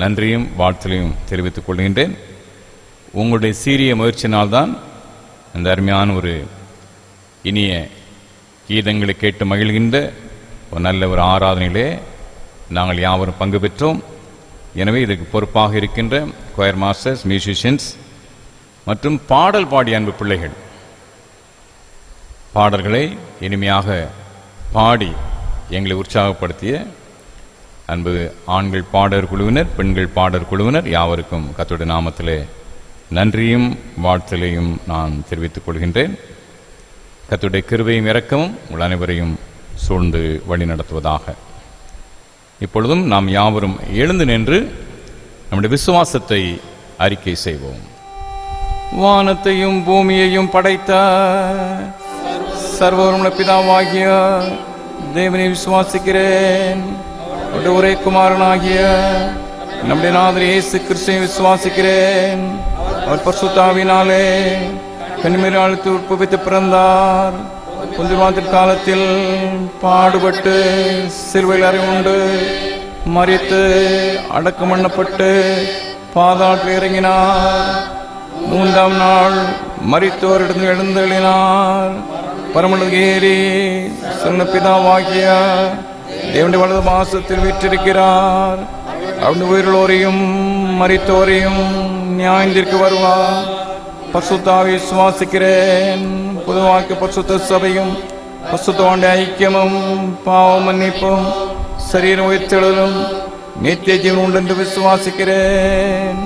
நன்றியும் வாழ்த்துலையும் தெரிவித்துக் கொள்கின்றேன். உங்களுடைய சீரிய முயற்சினால்தான் இந்த அருமையான ஒரு இனிய கீதங்களை கேட்டு மகிழ்கின்ற ஒரு நல்ல ஒரு ஆராதனையிலே நாங்கள் யாவரும் பங்கு பெற்றோம். எனவே இதற்கு பொறுப்பாக இருக்கின்ற கொயர் மாஸ்டர்ஸ், மியூசிஷியன்ஸ் மற்றும் பாடல் பாடிய அன்பு பிள்ளைகள், பாடல்களை இனிமையாக பாடி எங்களை உற்சாகப்படுத்திய அன்பு ஆண்கள் பாடர் குழுவினர், பெண்கள் பாடர் குழுவினர் யாவருக்கும் கர்த்தருடைய நாமத்திலே நன்றியும் வாழ்த்தலையும் நான் தெரிவித்துக் கொள்கின்றேன். கர்த்தருடைய கிருபையும் இரக்கமும் உங்கள் அனைவரையும் சூழ்ந்து வழி நடத்துவதாக. இப்பொழுதும் நாம் யாவரும் எழுந்து நின்று நம்முடைய விசுவாசத்தை அறிக்கை செய்வோம். வானத்தையும் பூமியையும் படைத்த சர்வவல்லமையுள்ள பிதாவாகிய தேவனை விசுவாசிக்கிறேன். ஒரே குமாரனாகிய நம்முடைய நாதர் இயேசு கிறிஸ்துவை விசுவாசிக்கிறேன். அவர் பரிசுத்த ஆவியினாலே கன்னிமரியாளுக்கு உட்பவித்து பிறந்தார். பொந்துவாத்தின் காலத்தில் பாடுபட்டு சிலுவையில் அறையுண்டு மரித்து அடக்கம் பண்ணப்பட்டு பாதாளத்தில் இறங்கினார். 3ஆம் நாள் மரித்தோரிடம் எழுந்தெழுந்தார். பரமண்டலத்துக்கு ஏறி சொன்ன பிதாவாகிய தேவனுடைய வலது பாசத்தில் வீற்றிருக்கிறார். அவருடைய உயிரோரையும் மரித்தோரையும் நியாயத்திற்கு வருவார். பரிசுத்த ஆவியை விசுவாசிக்கிறேன். பொதுவாக்கு பரிசுத்த சபையும் பரிசுத்தவானுடைய ஐக்கியமும் பாவ மன்னிப்பும் சரீர உயிர்த்தெழுதலும் நித்திய ஜீவன் உண்டு என்று விசுவாசிக்கிறேன்.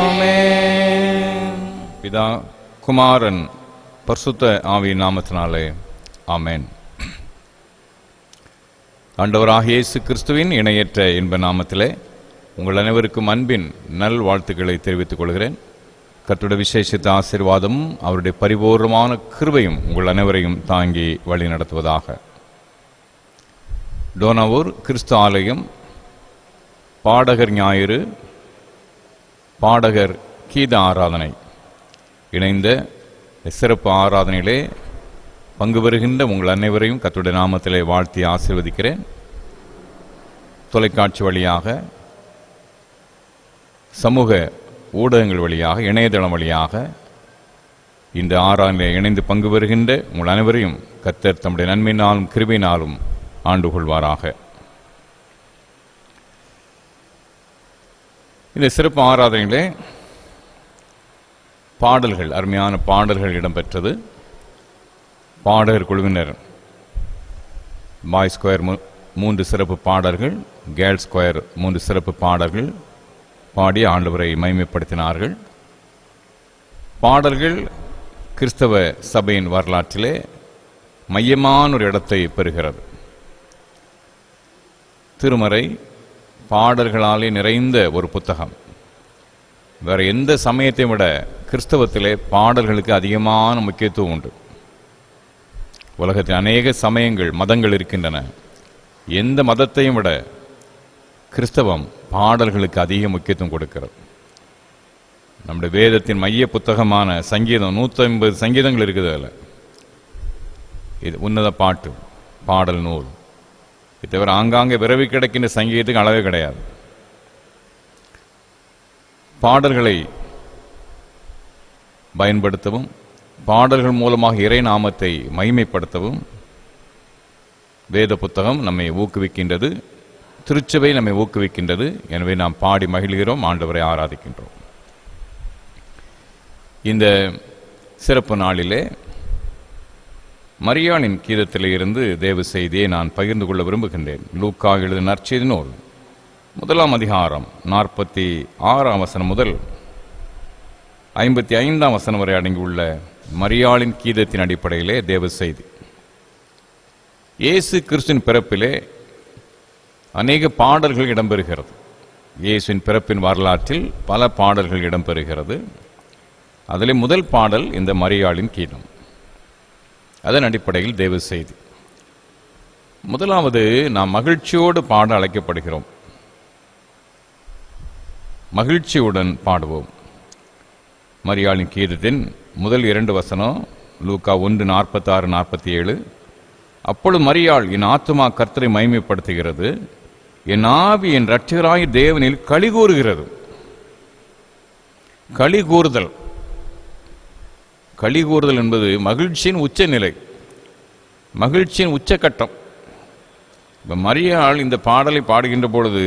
ஆமென். பிதா, குமாரன், பரிசுத்த ஆவியின் நாமத்தினாலே ஆமென். ஆண்டவராகிய இயேசு கிறிஸ்துவின் இணையற்ற இன்ப நாமத்திலே உங்கள் அனைவருக்கும் அன்பின் நல் வாழ்த்துக்களை தெரிவித்துக் கொள்கிறேன். கர்த்தருடைய விசேஷித்த ஆசீர்வாதமும் அவருடைய பரிபூர்ணமான கிருபையும் உங்கள் அனைவரையும் தாங்கி வழி நடத்துவதாக. டோனாவூர் கிறிஸ்து ஆலயம் பாடகர் ஞாயிறு பாடகர் கீத ஆராதனை இணைந்த சிறப்பு ஆராதனையிலே பங்கு பெறுகின்ற உங்கள் அனைவரையும் கர்த்தருடைய நாமத்திலே வாழ்த்தி ஆசீர்வதிக்கிறேன். தொலைக்காட்சி வழியாக, சமூக ஊடகங்கள் வழியாக, இணையதளம் வழியாக இந்த ஆராதனையில் இணைந்து பங்கு பெறுகின்ற உங்கள் அனைவரையும் கர்த்தர் தம்முடைய நன்மையினாலும் கிருபையினாலும் ஆண்டு கொள்வாராக. இந்த சிறப்பு ஆராதனையிலே பாடல்கள், அருமையான பாடல்கள் இடம்பெற்றது. பாடகர் குழுவினர் பாய்ஸ் ஸ்கொயர் 3 சிறப்பு பாடல்கள், கேர்ள்ஸ் ஸ்கொயர் 3 சிறப்பு பாடல்கள் பாடி ஆண்டவரை மகிமைப்படுத்தினார்கள். பாடல்கள் கிறிஸ்தவ சபையின் வரலாற்றிலே மையமான ஒரு இடத்தை பெறுகிறது. திருமறை பாடல்களாலே நிறைந்த ஒரு புத்தகம். வேற எந்த சமயத்தை விட கிறிஸ்தவத்திலே பாடல்களுக்கு அதிகமான முக்கியத்துவம் உண்டு. உலகத்தில் அநேக சமயங்கள், மதங்கள் இருக்கின்றன. எந்த மதத்தையும் விட கிறிஸ்தவம் பாடல்களுக்கு அதிக முக்கியத்துவம் கொடுக்கிறது. நம்முடைய வேதத்தின் மைய புத்தகமான சங்கீதம் 150 சங்கீதங்கள் இருக்குது. அதில் இது உன்னத பாட்டு, பாடல் நூல். இது தவிர ஆங்காங்கே விரவி கிடக்கின்ற சங்கீதத்துக்கு அளவே கிடையாது. பாடல்களை பயன்படுத்தவும், பாடல்கள் மூலமாக இறை நாமத்தை மகிமைப்படுத்தவும் வேத புத்தகம் நம்மை ஊக்குவிக்கின்றது, திருச்சபை நம்மை ஊக்குவிக்கின்றது. எனவே நாம் பாடி மகிழ்கிறோம், ஆண்டவரை ஆராதிக்கின்றோம். இந்த சிறப்பு நாளிலே மரியாளின் கீதத்திலே இருந்து தேவ செய்தியை நான் பகிர்ந்து கொள்ள விரும்புகின்றேன். லூக்கா எழுதின நற்செய்தி நூல் 1 அதிகாரம் 46 வசனம் முதல் 55 வசனம் வரை அடங்கியுள்ள மரியாளின் கீதத்தின் அடிப்படையிலே தேவ செய்தி. இயேசு கிறிஸ்துவின் பிறப்பிலே அநேக பாடல்கள் இடம்பெறுகிறது. இயேசுவின் பிறப்பின் வரலாற்றில் பல பாடல்கள் இடம்பெறுகிறது. அதிலே முதல் பாடல் இந்த மரியாளின் கீதம். அதன் அடிப்படையில் தேவ செய்தி. முதலாவது, நாம் மகிழ்ச்சியோடு பாட அழைக்கப்படுகிறோம். மகிழ்ச்சியுடன் பாடுவோம். மரியாளின் கீதத்தின் முதல் 2 வசனம் லூக்கா 1:46-47. அப்பொழுது மரியாள், என் ஆத்துமா கர்த்தரை மகிமைப்படுத்துகிறது, என் ஆவி என் இரட்சகராகிய தேவனில் களி கூறுகிறது. களி கூறுதல். களி கூறுதல் என்பது மகிழ்ச்சியின் உச்ச நிலை, மகிழ்ச்சியின் உச்சக்கட்டம். இப்போ மரியாள் இந்த பாடலை பாடுகின்ற பொழுது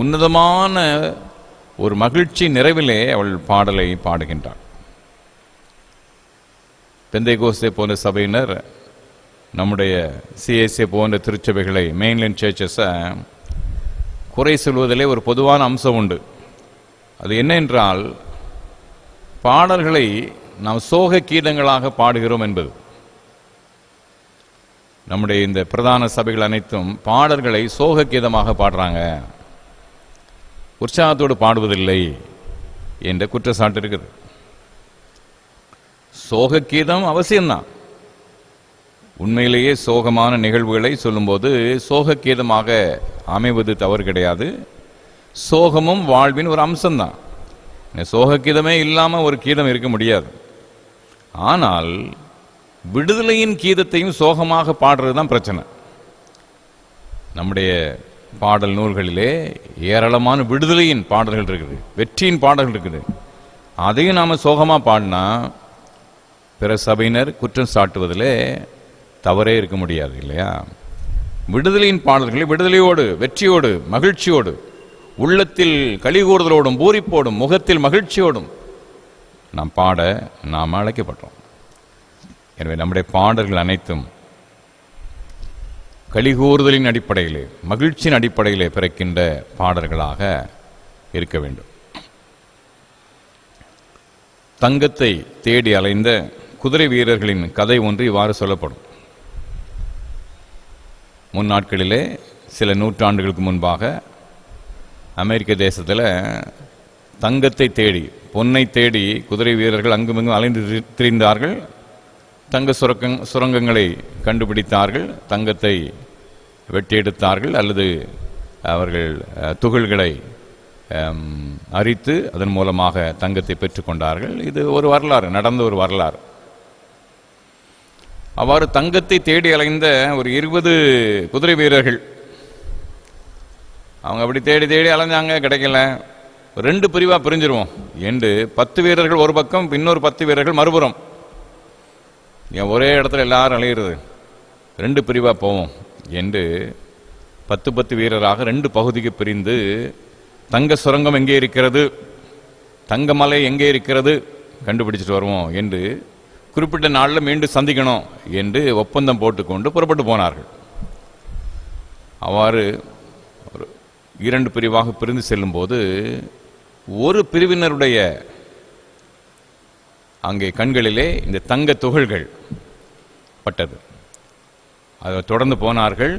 உன்னதமான ஒரு மகிழ்ச்சி நிறைவிலே அவள் பாடலை பாடுகின்றாள். பெந்தைகோஸ்தே போன்ற சபையினர் நம்முடைய சிஎஸ்ஏ போன்ற திருச்சபைகளை, மெயின்லைன் சர்ச்சஸை குறை சொல்வதிலே ஒரு பொதுவான அம்சம் உண்டு. அது என்ன என்றால், பாடல்களை நாம் சோக கீதங்களாக பாடுகிறோம் என்பது. நம்முடைய இந்த பிரதான சபைகள் அனைத்தும் பாடல்களை சோக கீதமாக பாடுறாங்க, உற்சாகத்தோடு பாடுவதில்லை என்ற குற்றச்சாட்டு இருக்குது. சோக கீதம் அவசியம்தான். உண்மையிலேயே சோகமான நிகழ்வுகளை சொல்லும்போது சோக கீதமாக அமைவது தவறு கிடையாது. சோகமும் வாழ்வின் ஒரு அம்சம்தான். சோக கீதமே இல்லாமல் ஒரு கீதம் இருக்க முடியாது. ஆனால் விடுதலையின் கீதத்தையும் சோகமாக பாடுறது தான் பிரச்சனை. நம்முடைய பாடல் நூல்களிலே ஏராளமான விடுதலையின் பாடல்கள் இருக்குது, வெற்றியின் பாடல்கள் இருக்குது. அதையும் நாம் சோகமாக பாடினா பிற சபையினர் குற்றம் சாட்டுவதிலே தவறே இருக்க முடியாது, இல்லையா? விடுதலையின் பாடல்களை விடுதலையோடு, வெற்றியோடு, மகிழ்ச்சியோடு, உள்ளத்தில் களிகூறுதலோடும் பூரிப்போடும் முகத்தில் மகிழ்ச்சியோடும் நாம் பாட நாம் அழைக்கப்பட்டோம். எனவே நம்முடைய பாடல்கள் அனைத்தும் களிகூறுதலின் அடிப்படையிலே, மகிழ்ச்சியின் அடிப்படையிலே பிறக்கின்ற பாடல்களாக இருக்க வேண்டும். தங்கத்தை தேடி அலைந்த குதிரை வீரர்களின் கதை ஒன்று இவ்வாறு சொல்லப்படும். முன்னாட்களிலே சில நூற்றாண்டுகளுக்கு முன்பாக அமெரிக்க தேசத்தில் தங்கத்தை தேடி, பொன்னை தேடி குதிரை வீரர்கள் அங்குமிங்கும் அலைந்து திரிந்தார்கள். தங்க சுரங்கங்களை கண்டுபிடித்தார்கள், தங்கத்தை வெட்டி எடுத்தார்கள், அல்லது அவர்கள் துகள்களை அரித்து அதன் மூலமாக தங்கத்தை பெற்றுக்கொண்டார்கள். இது ஒரு வரலாறு, நடந்த ஒரு வரலாறு. அவ்வாறு தங்கத்தை தேடி அலைந்த ஒரு 20 குதிரை வீரர்கள், அவங்க அப்படி தேடி தேடி அலைஞ்சாங்க, கிடைக்கல. 2 பிரிவாக பிரிஞ்சிருவோம் என்று 10 வீரர்கள் ஒரு பக்கம், இன்னொரு 10 வீரர்கள் மறுபுறம். ஏன் ஒரே இடத்துல எல்லாரும் அலையிறது, 2 பிரிவாக போவோம் என்று 10 வீரராக 2 பகுதிக்கு பிரிந்து தங்க சுரங்கம் எங்கே இருக்கிறது, தங்கமலை எங்கே இருக்கிறது கண்டுபிடிச்சிட்டு வருவோம் என்று குறிப்பிட்ட நாளில் மீண்டும் சந்திக்கணும் என்று ஒப்பந்தம் போட்டுக்கொண்டு புறப்பட்டு போனார்கள். அவ்வாறு 2 பிரிவாக பிரிந்து செல்லும் போது ஒரு பிரிவினருடைய அங்கே கண்களிலே இந்த தங்க துகள்கள் பட்டது. அதை தொடர்ந்து போனார்கள்.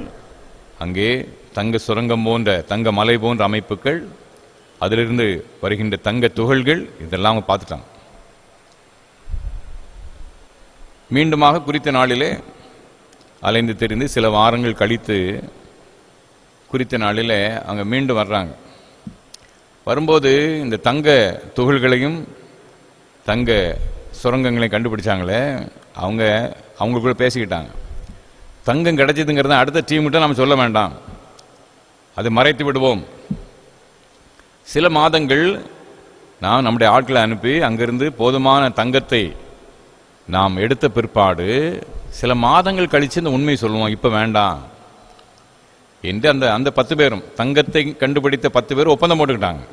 அங்கே தங்க சுரங்கம் போன்ற, தங்க மலை போன்ற அமைப்புகள், அதிலிருந்து வருகின்ற தங்க துகள்கள், இதெல்லாம் அவங்க பார்த்துட்டாங்க. மீண்டுமாக குறித்த நாளிலே அலைந்து தெரிந்து சில வாரங்கள் கழித்து குறித்த நாளில் அங்கே மீண்டும் வர்றாங்க. வரும்போது இந்த தங்க துகள்களையும் தங்க சுரங்கங்களையும் கண்டுபிடிச்சாங்களே, அவங்களுக்குள்ள பேசிக்கிட்டாங்க. தங்கம் கிடைச்சதுங்கிறத அடுத்த டீம்கிட்ட நாம் சொல்ல வேண்டாம், அதை மறைத்து விடுவோம். சில மாதங்கள் நாம் நம்முடைய ஆட்களை அனுப்பி அங்கிருந்து போதுமான தங்கத்தை நாம் எடுத்த பிற்பாடு சில மாதங்கள் கழித்து இந்த உண்மையை சொல்லுவோம், இப்போ வேண்டாம் என்று அந்த 10 பேரும் தங்கத்தை கண்டுபிடித்த 10 பேர் ஒப்பந்தம் போட்டுக்கிட்டாங்க.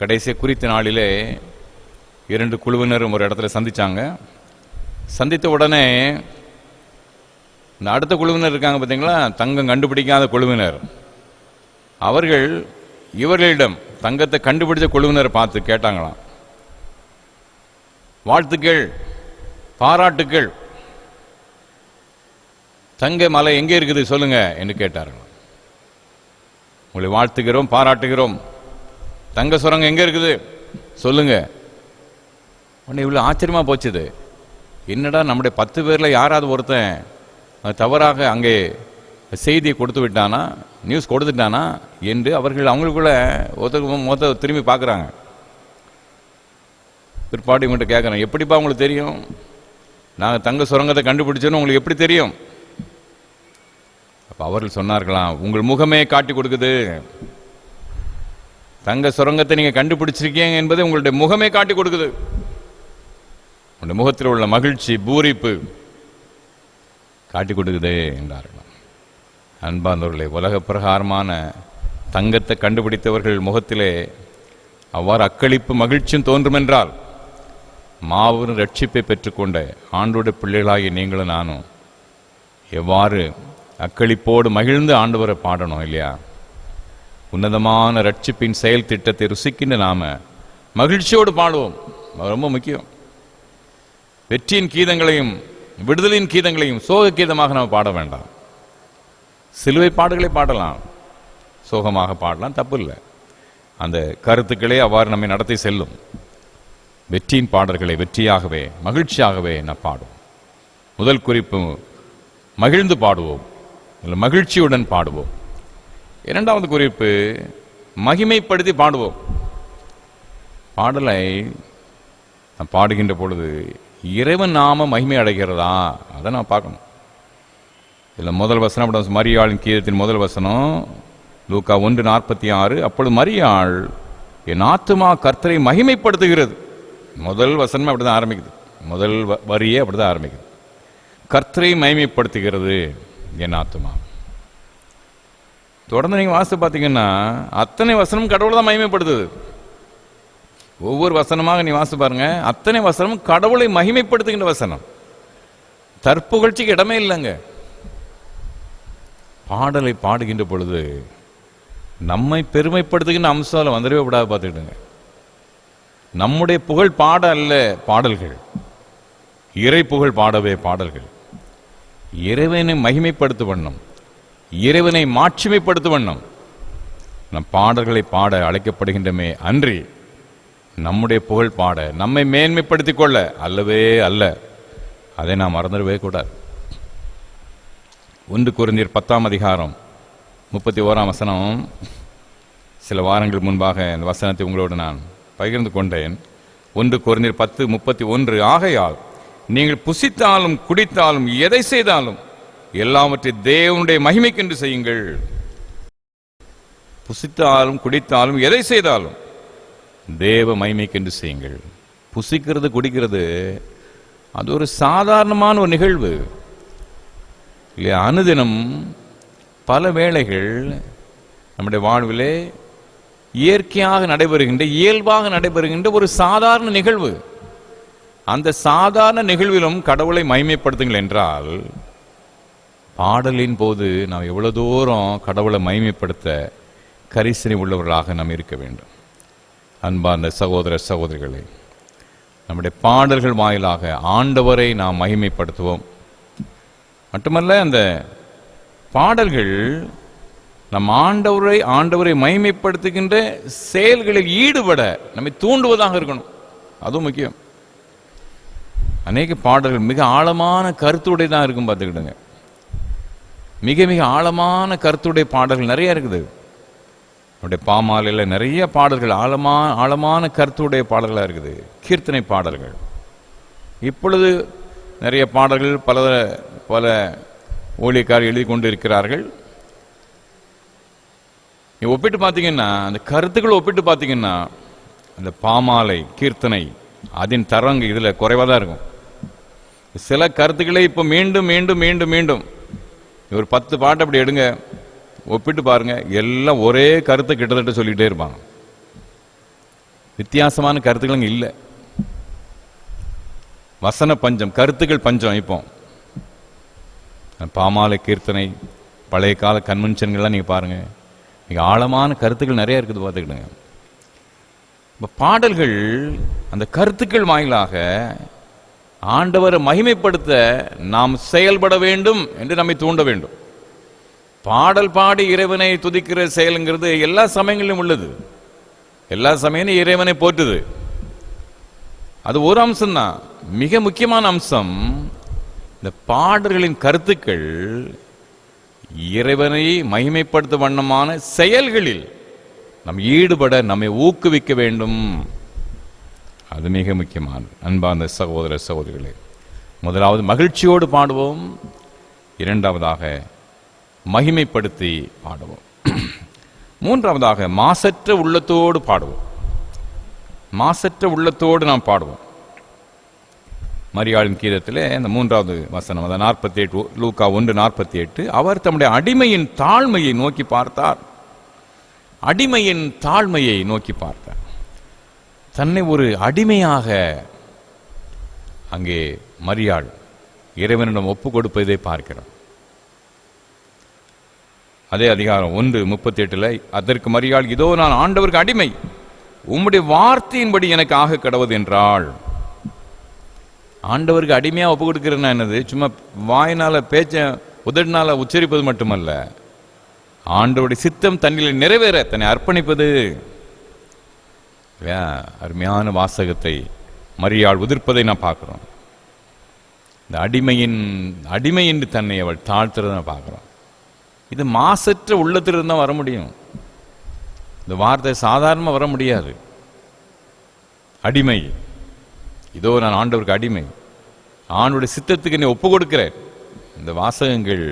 கடைசி குறித்த நாளிலே 2 குழுவினரும் ஒரு இடத்துல சந்திச்சாங்க. சந்தித்த உடனே இந்த அடுத்த குழுவினர் இருக்காங்க பார்த்தீங்களா, தங்கம் கண்டுபிடிக்காத குழுவினர், அவர்கள் இவர்களிடம் தங்கத்தை கண்டுபிடிச்ச குழுவினரை பார்த்து கேட்டாங்களாம், வாழ்த்துக்கள், பாராட்டுக்கள், தங்க மலை எங்கே இருக்குது சொல்லுங்க என்று கேட்டார்களாம். உங்களை வாழ்த்துகிறோம், பாராட்டுகிறோம், தங்க சுரங்கம் எங்க இருக்குது சொல்லுங்க. உடனே இவ்வளவு ஆச்சரியமா போச்சுது. என்னடா நம்முடைய 10 பேர்ல யாராவது ஒருத்தன் தவறாக அங்கே செய்தியை கொடுத்து விட்டானா, நியூஸ் கொடுத்துட்டானா என்று அவர்கள் அவங்களுக்குள்ள ஒருத்தர் திரும்பி பார்க்குறாங்க. பிற்பாடு இவங்கள்ட்ட கேட்குறேன், எப்படிப்பா உங்களுக்கு தெரியும், நாங்கள் தங்க சுரங்கத்தை கண்டுபிடிச்சோன்னு உங்களுக்கு எப்படி தெரியும்? அப்போ அவர்கள் சொன்னார்களாம், உங்கள் முகமே காட்டி கொடுக்குது, தங்க சுரங்கத்தை நீங்கள் கண்டுபிடிச்சிருக்கீங்க என்பதை உங்களுடைய முகமே காட்டி கொடுக்குது. உங்களுடைய முகத்தில் உள்ள மகிழ்ச்சி, பூரிப்பு காட்டி கொடுக்குது என்றார்களாம். அன்பார்ந்தவர்களே, உலக பிரகாரமான தங்கத்தை கண்டுபிடித்தவர்கள் முகத்திலே அவ்வாறு அக்களிப்பு மகிழ்ச்சியும் தோன்றுமென்றால் மாபெரும் ரட்சிப்பை பெற்றுக்கொண்ட ஆண்டோட பிள்ளைகளாகிய நீங்களும் நானும் எவ்வாறு அக்களிப்போடு மகிழ்ந்து ஆண்டவரை பாடணும் இல்லையா? உன்னதமான ரட்சிப்பின் செயல் திட்டத்தை ருசிக்கின்ற நாம மகிழ்ச்சியோடு பாடுவோம். ரொம்ப முக்கியம். வெற்றியின் கீதங்களையும் விடுதலின் கீதங்களையும் சோக கீதமாக நாம் பாட வேண்டாம். சிலுவை பாடுகளை பாடலாம், சோகமாக பாடலாம், தப்பு இல்லை. அந்த கருத்துக்களே அவ்வாறு நம்மை நடத்தி செல்லும். வெற்றியின் பாடல்களை வெற்றியாகவே மகிழ்ச்சியாகவே நான் பாடுவோம். முதல் குறிப்பு, மகிழ்ந்து பாடுவோம், மகிழ்ச்சியுடன் பாடுவோம். இரண்டாவது குறிப்பு, மகிமைப்படுத்தி பாடுவோம். பாடலை நான் பாடுகின்ற பொழுது இறைவன் நாம மகிமை அடைகிறதா அதை நான் பார்க்கணும். இதில் முதல் வசனம் மரியாளின் கீதத்தின் முதல் வசனம் லூக்கா 1:46. அப்பொழுது மரியாள், என் ஆத்துமா கர்த்தரை மகிமைப்படுத்துகிறது. முதல் வசனமே அப்படிதான் ஆரம்பிக்குது, முதல் வரியே அப்படிதான் ஆரம்பிக்குது. கர்த்தரை மகிமைப்படுத்துகிறது என் ஆத்துமா. தொடர்ந்து நீங்க வாசித்து பார்த்தீங்கன்னா அத்தனை வசனம் கடவுளை தான் மகிமைப்படுத்துது. ஒவ்வொரு வசனமாக நீ வாசித்து பாருங்க, அத்தனை வசனமும் கடவுளை மகிமைப்படுத்துகின்ற வசனம். தற்புகழ்ச்சிக்கு இடமே இல்லைங்க. பாடலை பாடுகின்ற பொழுது நம்மை பெருமைப்படுத்துகின்ற அம்சம் வந்துடவே விடாது. பார்த்துக்கிடுங்க, நம்முடைய புகழ் பாட அல்ல பாடல்கள், இறை புகழ் பாடவே பாடல்கள். இறைவனை மகிமைப்படுத்த வண்ணம், இறைவனை மாட்சிமைப்படுத்த வண்ணம் நம் பாடல்களை பாட அழைக்கப்படுகின்றமே அன்றி நம்முடைய புகழ் பாட நம்மை மேன்மைப்படுத்திக் கொள்ள அல்லவே அல்ல. அதை நாம் மறந்துடவே கூடாது. 1 கொரிந்தியர் 10:31 வசனம். சில வாரங்கள் முன்பாக இந்த வசனத்தை உங்களோடு நான் பகிர்ந்து கொண்டேன். 1 கொரிந்தியர் 10:31. ஆகையால் நீங்கள் புசித்தாலும் குடித்தாலும் எதை செய்தாலும் எல்லாவற்றையும் தேவனுடைய மகிமைக்கென்று செய்யுங்கள். புசித்தாலும் குடித்தாலும் எதை செய்தாலும் தேவ மகிமைக்கென்று செய்யுங்கள். புசிக்கிறது குடிக்கிறது அது ஒரு சாதாரணமான ஒரு நிகழ்வு இல்லையா? அனுதினம் பல வேளைகள் நம்முடைய வாழ்விலே இயற்கையாக நடைபெறுகின்ற, இயல்பாக நடைபெறுகின்ற ஒரு சாதாரண நிகழ்வு. அந்த சாதாரண நிகழ்விலும் கடவுளை மகிமைப்படுத்துங்கள் என்றால் பாடலின் போது நாம் எவ்வளவு தூரம் கடவுளை மகிமைப்படுத்த கரிசனை உள்ளவர்களாக நாம் இருக்க வேண்டும். அன்பார்ந்த சகோதர சகோதரிகளே, நம்முடைய பாடல்கள் வாயிலாக ஆண்டவரை நாம் மகிமைப்படுத்துவோம். மட்டுமல்ல, அந்த பாடல்கள் நம் ஆண்டவரை மகிமைப்படுத்துகின்ற செயல்களில் ஈடுபட நம்மை தூண்டுவதாக இருக்கணும். அதுவும் முக்கியம். அநேக பாடல்கள் மிக ஆழமான கருத்துடைய தான் இருக்கும். பார்த்துக்கிடுங்க, மிக மிக ஆழமான கருத்துடைய பாடல்கள் நிறைய இருக்குது. நம்முடைய பாமாலையில் நிறைய பாடல்கள் ஆழமான கருத்துடைய பாடல்களாக இருக்குது. கீர்த்தனை பாடல்கள், இப்பொழுது நிறைய பாடல்கள் பல பல ஊழியக்காரர் எழுதி கொண்டு இருக்கிறார்கள். ஒப்பிட்டு பார்த்தீங்கன்னா, அந்த கருத்துக்களை ஒப்பிட்டு பார்த்தீங்கன்னா, அந்த பாமாலை கீர்த்தனை அதன் தரங்க இதில் குறைவாக தான் இருக்கும். சில கருத்துக்களை இப்போ மீண்டும் மீண்டும் மீண்டும் மீண்டும் ஒரு 10 பாட்டு அப்படி எடுங்க, ஒப்பிட்டு பாருங்க, எல்லாம் ஒரே கருத்தை கிட்டத்தட்ட சொல்லிகிட்டே இருப்பாங்க. வித்தியாசமான கருத்துக்கள் இல்லை. வசன பஞ்சம், கருத்துக்கள் பஞ்சம். இப்போ பாமாலை கீர்த்தனை, பழைய கால கன்வென்ஷன்கள்லாம் நீங்கள் பாருங்க, மிக ஆழமான கருத்துக்கள் நிறைய இருக்குது. பார்த்துக்கிடுங்க. இப்போ பாடல்கள் அந்த கருத்துக்கள் வாயிலாக ஆண்டவரை மகிமைப்படுத்த நாம் செயல்பட வேண்டும் என்று நம்மை தூண்ட வேண்டும். பாடல் பாடி இறைவனை துதிக்கிற செயலுங்கிறது எல்லா சமயங்களிலும் உள்ளது. எல்லா சமயமும் இறைவனை போற்றுது. அது ஒரு அம்சம்தான். மிக முக்கியமான அம்சம் இந்த பாடல்களின் கருத்துக்கள் இறைவனை மகிமைப்படுத்த வண்ணமான செயல்களில் நம் ஈடுபட நம்மை ஊக்குவிக்க வேண்டும். அது மிக முக்கியமானது. அன்பார்ந்த சகோதர சகோதரிகளே, முதலாவது மகிழ்ச்சியோடு பாடுவோம், இரண்டாவதாக மகிமைப்படுத்தி பாடுவோம், மூன்றாவதாக மாசற்ற உள்ளத்தோடு பாடுவோம். மாசற்ற உள்ளத்தோடு நாம் பாடுவோம். மரியாளின் கீதத்தில் இந்த 3வது வசனம், அதாவது 48, லூக்கா 1:48, அவர் தம்முடைய அடிமையின் தாழ்மையை நோக்கி பார்த்தார். அடிமையின் தாழ்மையை நோக்கி பார்த்தார். தன்னை ஒரு அடிமையாக அங்கே மரியாள் இறைவனிடம் ஒப்பு கொடுப்பதை பார்க்கிறோம். அதே அதிகாரம் 1:38, அதற்கு மரியாள், இதோ நான் ஆண்டவருக்கு அடிமை, உம்முடைய வார்த்தையின்படி எனக்கு ஆக கடவுது என்றாள். ஆண்டவருக்கு அடிமையா ஒப்பு கொடுக்கிறேன்னா என்னது? சும்மா வாயினால பேச்ச உதடினால உச்சரிப்பது மட்டுமல்ல, ஆண்டவருடைய சித்தம் தன்னில் நிறைவேற தன்னை அர்ப்பணிப்பது. அருமையான வாசகத்தை மரியாள் உதிர்ப்பதை நான் பார்க்கிறோம். இந்த அடிமை என்று தன்னை அவள் தாழ்த்துறதை நான் பார்க்கிறோம். இது மாசற்ற உள்ளத்திலிருந்து தான் வர முடியும். இந்த வார்த்தை சாதாரணமாக வர முடியாது. அடிமை, இதோ நான் ஆண்டவருக்கு அடிமை, ஆண்டவருடைய சித்தத்துக்கு என்னை ஒப்பு கொடுக்கிறேன். இந்த வாசகங்கள்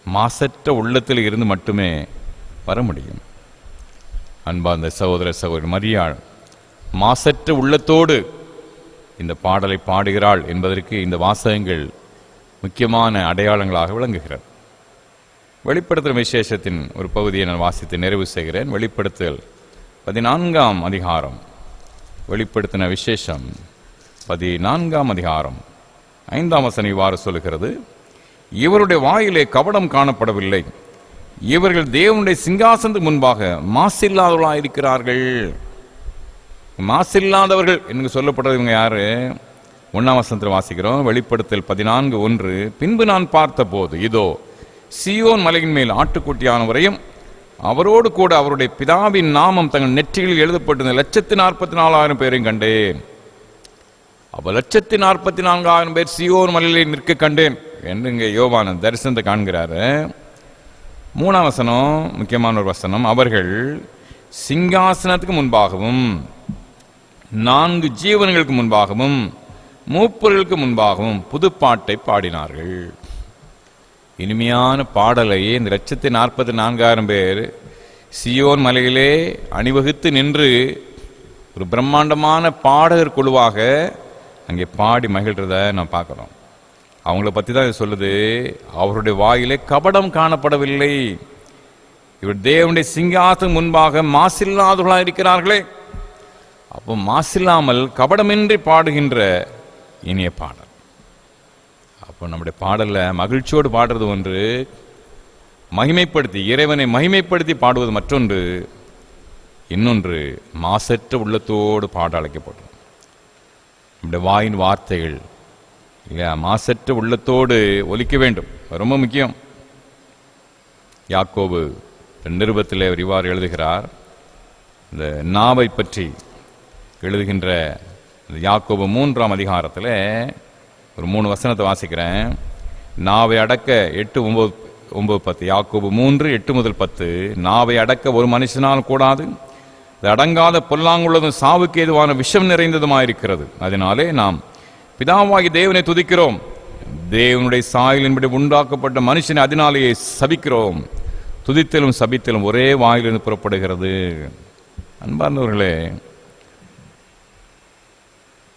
மாசற்ற உள்ளத்தில் இருந்து மட்டுமே வர முடியும். அன்பார்ந்த சகோதர சகோதரி, மரியாள் மாசற்ற உள்ளத்தோடு இந்த பாடலை பாடுகிறாள் என்பதற்கு இந்த வாசகங்கள் முக்கியமான அடையாளங்களாக விளங்குகிறது. வெளிப்படுத்தல் விசேஷத்தின் ஒரு பகுதியை நான் வாசித்து நிறைவு செய்கிறேன். வெளிப்படுத்தல் 14ஆம் அதிகாரம், வெளிப்படுத்தின விசேஷம் 14ஆம் அதிகாரம் 5ஆம் வசனம் இவ்வாறு சொல்லுகிறது, இவருடைய வாயிலே கபடம் காணப்படவில்லை, இவர்கள் தேவனுடைய சிங்காசனத்துக்கு முன்பாக மாசில்லாதவர்களாக இருக்கிறார்கள். மாசில்லாதவர்கள் என்று சொல்லப்படுறது இவங்க யாரு? 1ஆம் வசனத்தில் வாசிக்கிறோம். வெளிப்படுத்தல் 14:1, பின்பு நான் பார்த்த போது இதோ சீயோன் மலையின் மேல் ஆட்டுக்குட்டியானவரையும் அவரோடு கூட அவருடைய பிதாவின் நாமம் தங்கள் நெற்றிகளில் எழுதப்பட்டிருந்த 144,000 பேரையும் கண்டேன். அப்ப 144,000 பேர் சீயோன் மலையிலே நிற்க கண்டேன் என்று இங்கே யோவான் தரிசனத்தை காண்கிறாரு. 3ஆம் வசனம் முக்கியமான ஒரு வசனம், அவர்கள் சிங்காசனத்துக்கு முன்பாகவும் 4 ஜீவன்களுக்கு முன்பாகவும் மூப்பர்களுக்கு முன்பாகவும் புதுப்பாட்டை பாடினார்கள். இனிமையான பாடலை இந்த 144,000 பேர் சியோன் மலையிலே அணிவகுத்து நின்று ஒரு பிரம்மாண்டமான பாடகர் குழுவாக அங்கே பாடி மகிழ்றத நாம் பார்க்கிறோம். அவங்கள பற்றி தான் இது சொல்லுது. அவருடைய வாயிலே கபடம் காணப்படவில்லை, இவர் தேவனுடைய சிங்காசனம் முன்பாக மாசில்லாதவர்களாக இருக்கிறார்களே. அப்போ மாசில்லாமல் கபடமின்றி பாடுகின்ற இனிய பாடல். அப்போ நம்முடைய பாடல்ல மகிழ்ச்சியோடு பாடுறது ஒன்று, மகிமைப்படுத்தி இறைவனை மகிமைப்படுத்தி பாடுவது மற்றொன்று, இன்னொன்று மாசற்ற உள்ளத்தோடு பாட அழைக்கப்படும். நம்முடைய வாயின் வார்த்தைகள் இல்லையா மாசற்ற உள்ளத்தோடு ஒலிக்க வேண்டும், ரொம்ப முக்கியம். யாக்கோபு நிருபத்தில் அவர் இவ்வாறு எழுதுகிறார். இந்த நாவை பற்றி எழுதுகின்ற யாக்கோபு 3ஆம் அதிகாரத்தில் ஒரு 3 வசனத்தை வாசிக்கிறேன். நாவை அடக்க 8, 9, 10, யாக்கோபு 3, 8 முதல் 10, நாவை அடக்க ஒரு மனுஷனால் கூடாது, இது அடங்காத பொல்லாங்குள்ளதும் சாவுக்கு ஏதுவான விஷம் நிறைந்ததுமாயிருக்கிறது. அதனாலே நாம் பிதாவாகி தேவனை துதிக்கிறோம், தேவனுடைய சாயலின்படி உண்டாக்கப்பட்ட மனுஷனை அதனாலேயே சபிக்கிறோம். துதித்தலும் சபித்தலும் ஒரே வாயிலிருந்து புறப்படுகிறது. அன்பார்ந்தவர்களே,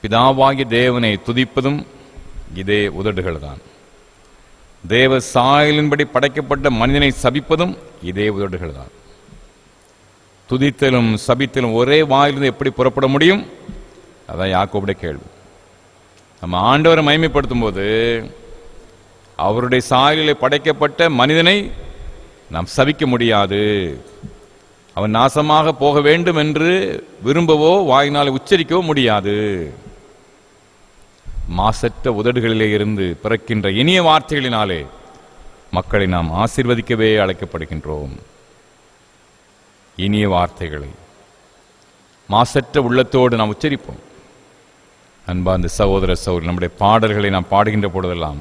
பிதாவாகிய தேவனை துதிப்பதும் இதே உதடுகள் தான். தேவ சாயலின்படி படைக்கப்பட்ட மனிதனை சபிப்பதும் இதே உதடுகள் தான். துதித்தலும் சபித்தலும் ஒரே வாயிலிருந்து எப்படி புறப்பட முடியும்? அதான் யாக்கோபுடைய கேள்வி. நம்ம ஆண்டவரை மகிமைப்படுத்தும் போது அவருடைய சாயலிலே படைக்கப்பட்ட மனிதனை நாம் சபிக்க முடியாது. அவன் நாசமாக போக வேண்டும் என்று விரும்பவோ வாயினால் உச்சரிக்கவோ முடியாது. மாசற்ற உதடுகளிலே இருந்து பிறக்கின்ற இனிய வார்த்தைகளினாலே மக்களை நாம் ஆசீர்வதிக்கவே அழைக்கப்படுகின்றோம். இனிய வார்த்தைகளை மாசற்ற உள்ளத்தோடு நாம் உச்சரிப்போம். அன்பார்ந்த சகோதர சகோதரி, நம்முடைய பாடல்களை நாம் பாடுகின்ற பொழுதெல்லாம்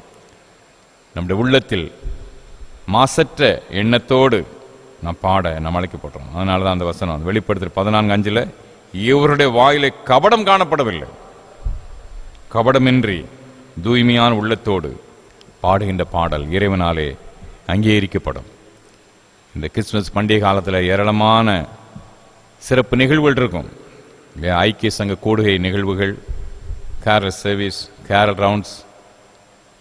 நம்முடைய உள்ளத்தில் மாசற்ற எண்ணத்தோடு நாம் பாட நாம் அழைக்கப்படுறோம். அதனால தான் அந்த வசனம் வெளிப்படுத்தல் 14:5 இவருடைய வாயிலே கபடம் காணப்படவில்லை. கபடமின்றி தூய்மையான உள்ளத்தோடு பாடுகின்ற பாடல் இறைவனாலே அங்கீகரிக்கப்படும். இந்த கிறிஸ்துமஸ் பண்டிகை காலத்தில் ஏராளமான சிறப்பு நிகழ்வுகள் இருக்கும். ஐக்கிய சங்க கூடுகை நிகழ்வுகள், கேரல் சர்வீஸ், கேரல் ரவுண்ட்ஸ்,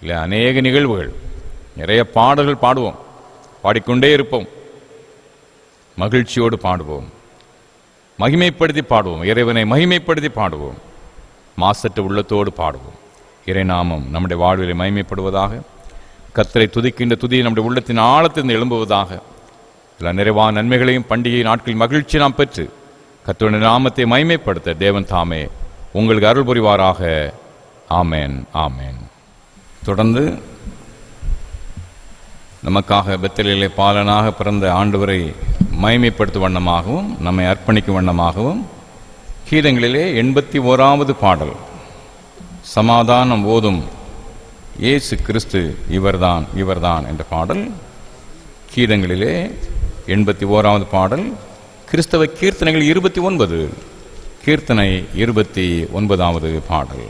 இல்லை அநேக நிகழ்வுகள். நிறைய பாடல்கள் பாடுவோம், பாடிக்கொண்டே இருப்போம். மகிழ்ச்சியோடு பாடுவோம், மகிமைப்படுத்தி பாடுவோம், இறைவனை மகிமைப்படுத்தி பாடுவோம், மாசற்ற உள்ளத்தோடு பாடுவோம். இறைநாமம் நம்முடைய வாழ்விலை மகிமைப்படுவதாக. கர்த்தரை துதிக்கின்ற துதியை நம்முடைய உள்ளத்தின் ஆழத்திலிருந்து எழும்புவதாக. எல்லா நிறைவான நன்மைகளையும் பண்டிகை நாட்களில் மகிழ்ச்சி நாம் பெற்று கர்த்தருடைய நாமத்தை மகிமைப்படுத்த தேவன் தாமே உங்களுக்கு அருள் புரிவாராக. ஆமேன், ஆமேன். தொடர்ந்து நமக்காக பெத்தேலிலே பாலனாக பிறந்த ஆண்டவரை மகிமைப்படுத்தும் வண்ணமாகவும் நம்மை அர்ப்பணிக்கும் வண்ணமாகவும் கீதங்களிலே 81வது பாடல், சமாதானம் ஓதும் இயேசு கிறிஸ்து இவர்தான் இவர்தான் என்ற பாடல். கீதங்களிலே 81வது பாடல். கிறிஸ்தவ கீர்த்தனைகள் 29, கீர்த்தனை 29வது பாடல்.